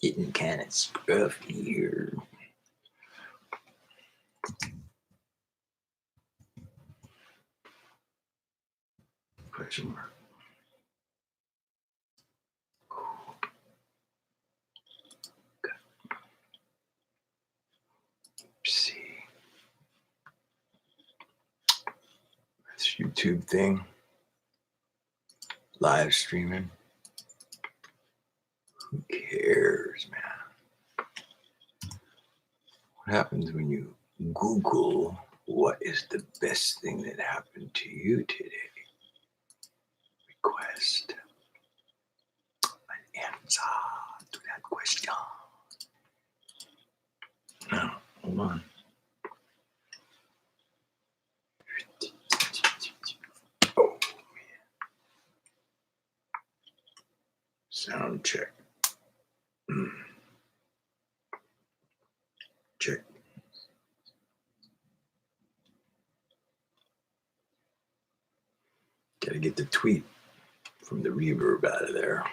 Getting kind of scruffy here. Question mark. See. This YouTube thing. Live streaming. Who cares, man? What happens when you Google what is the best thing that happened to you today? Request an answer to that question. Now, hold on. Oh, man. Sound check. Check. Gotta get the tweet from the reverb out of there.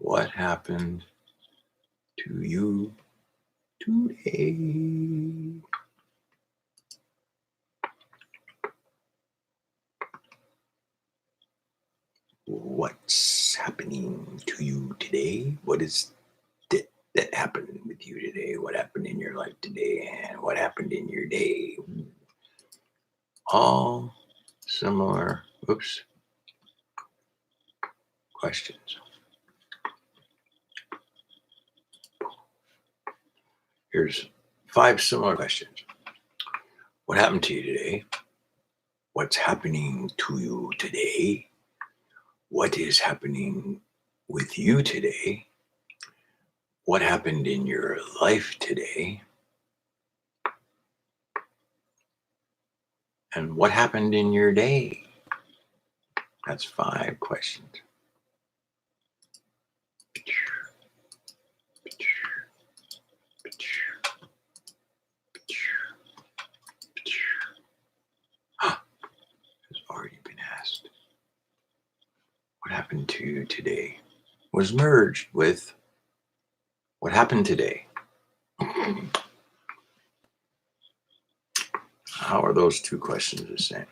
What happened to you today? What's happening to you today? What is that happened with you today? What happened in your life today? And what happened in your day? All similar, questions. Here's 5 similar questions. What happened to you today? What's happening to you today? What is happening with you today? What happened in your life today? And what happened in your day? That's 5 questions. Has already been asked. What happened to you today was merged with what happened today. How are those 2 questions the same?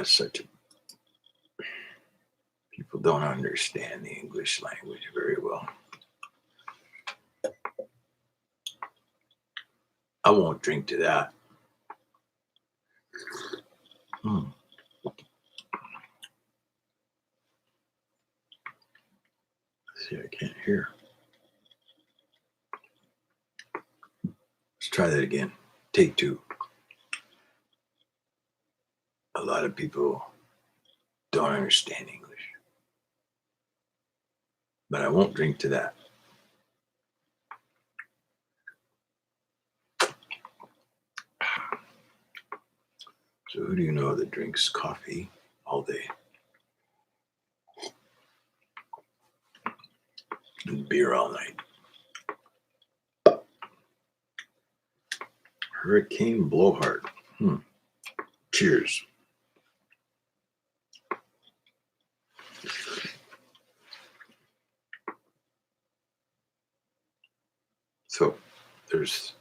It's such a people don't understand the English language very well. I won't drink to that. See, I can't hear. Let's try that again. Take 2. A lot of people don't understand English. But I won't drink to that. So who do you know that drinks coffee all day? And beer all night? Hurricane Blowhard. Cheers. So there's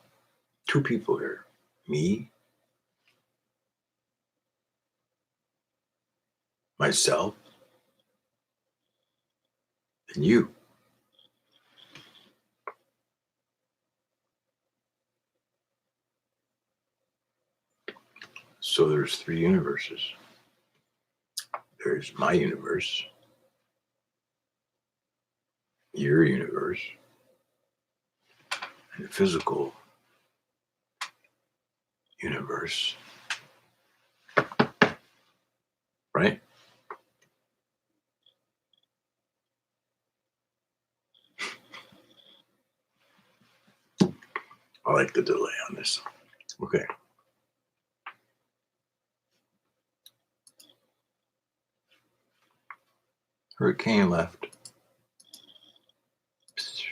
2 people here. Me, myself, and you. So there's 3 universes. There's my universe, your universe, and the physical universe. Right? I like the delay on this. Okay. Hurricane left. Question.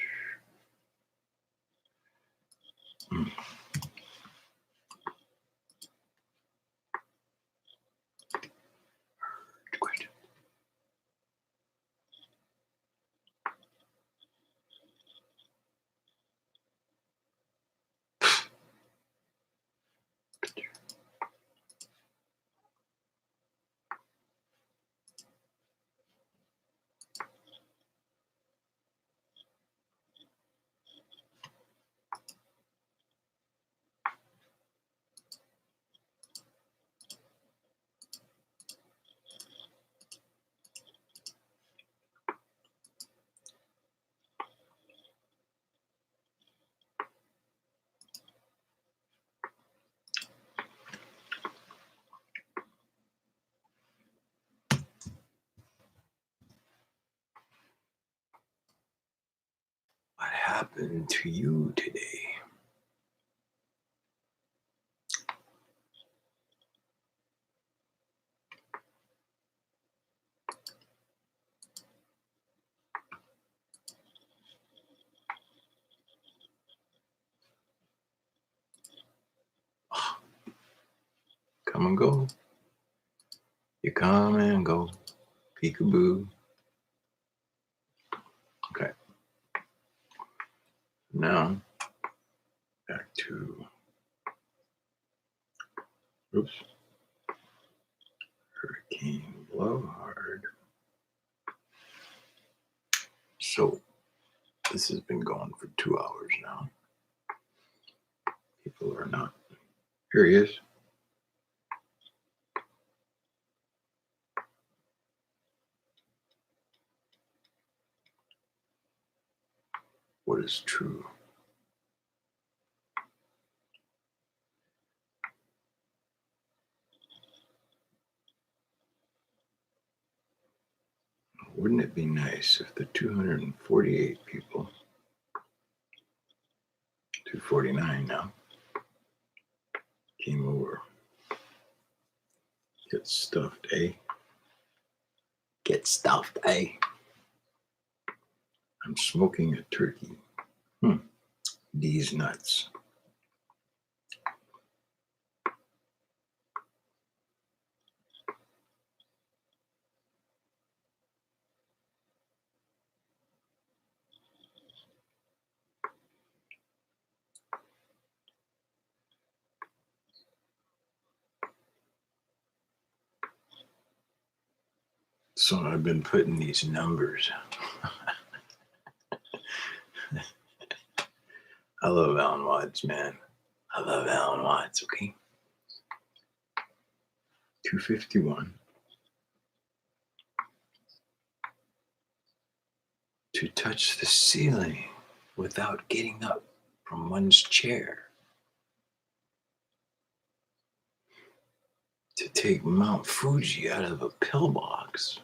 What happened to you today? come and go. You come and go. Peekaboo. Okay. Now, back to, oops, Hurricane Blowhard. So, this has been going for 2 hours now. People are not. Here he is. What is true? Wouldn't it be nice if the 248 people, 249 now, came over? Get stuffed, eh? Get stuffed, eh? I'm smoking a turkey. These nuts. So I've been putting these numbers. I love Alan Watts, man. I love Alan Watts, okay? 251. To touch the ceiling without getting up from one's chair. To take Mount Fuji out of a pillbox.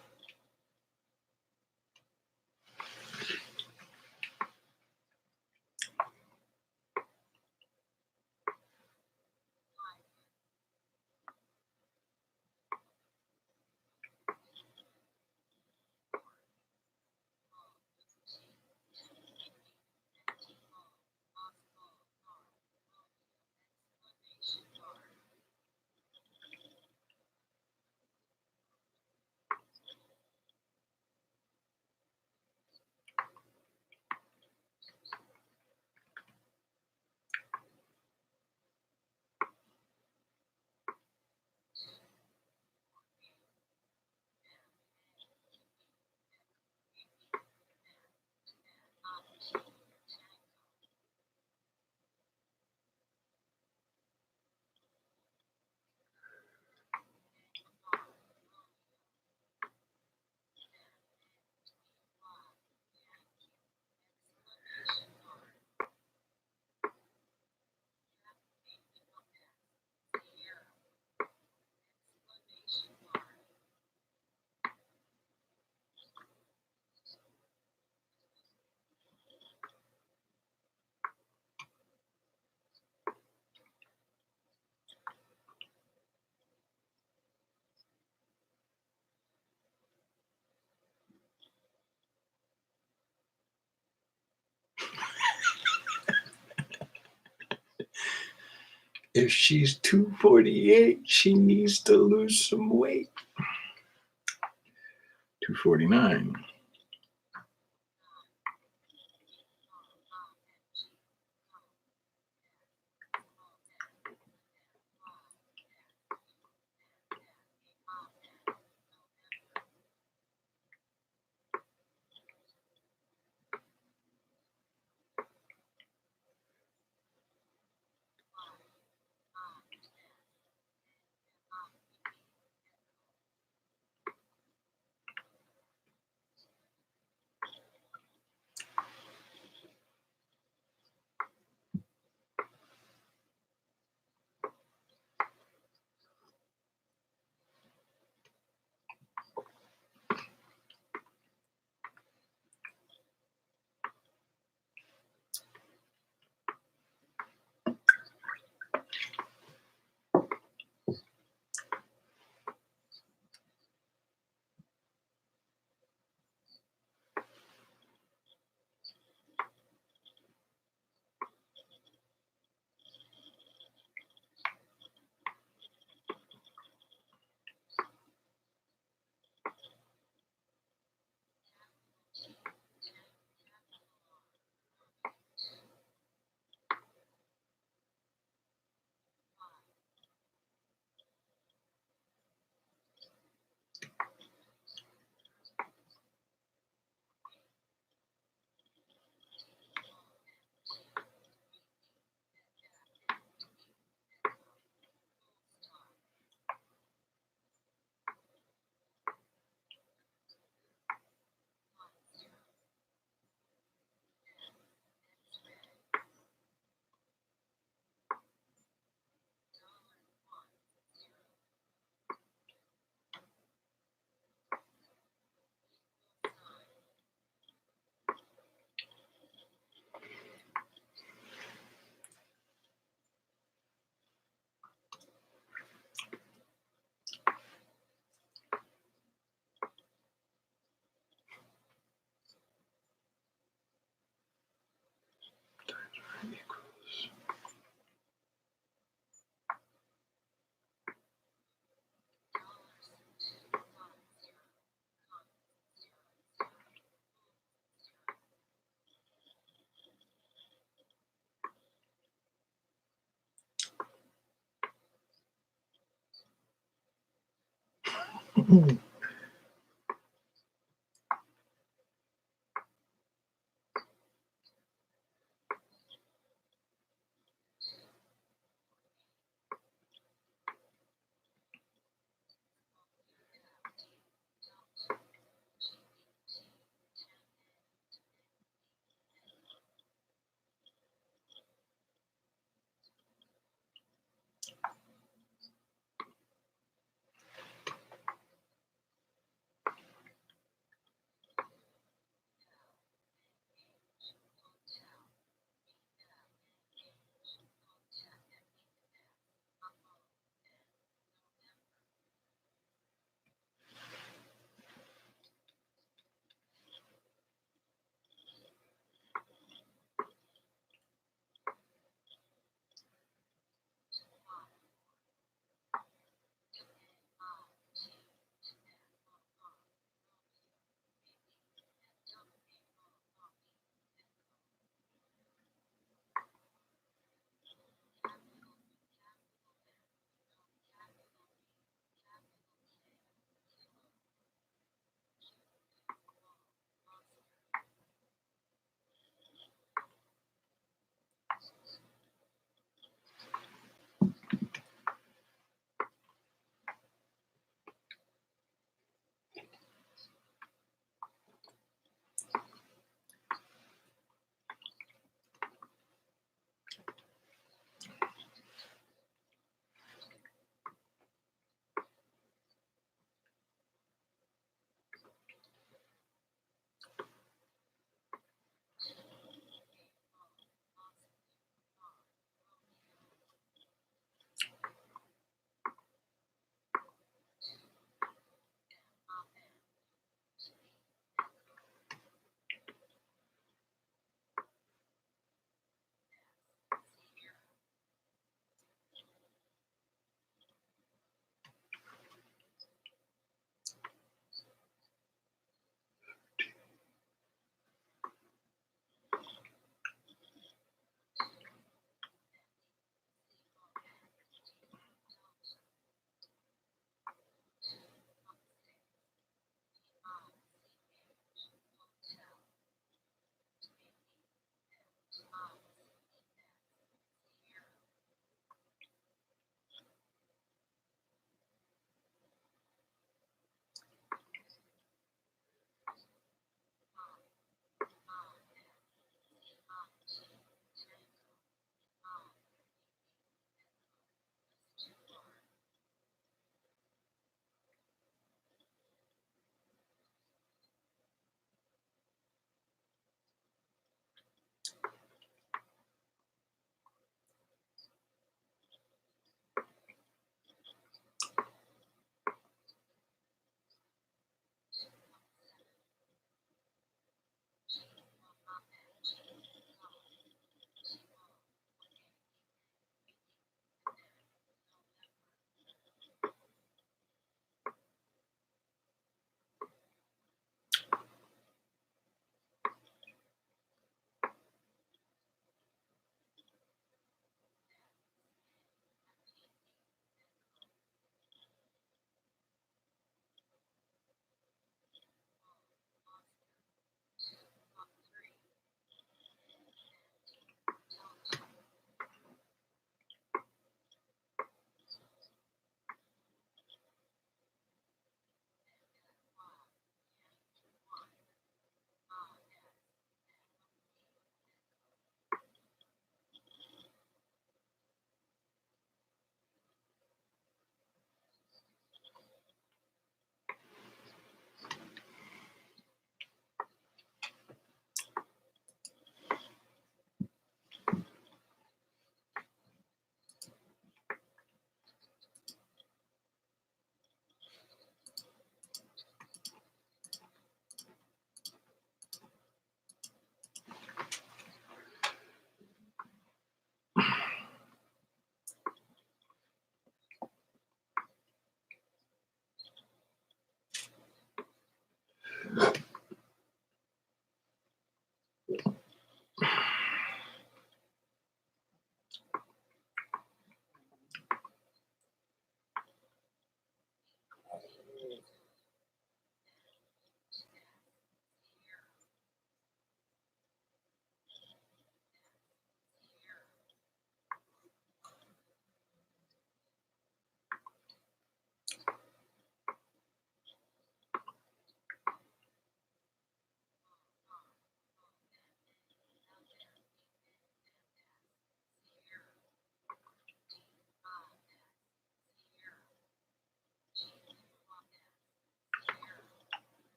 If she's 248, she needs to lose some weight. 249.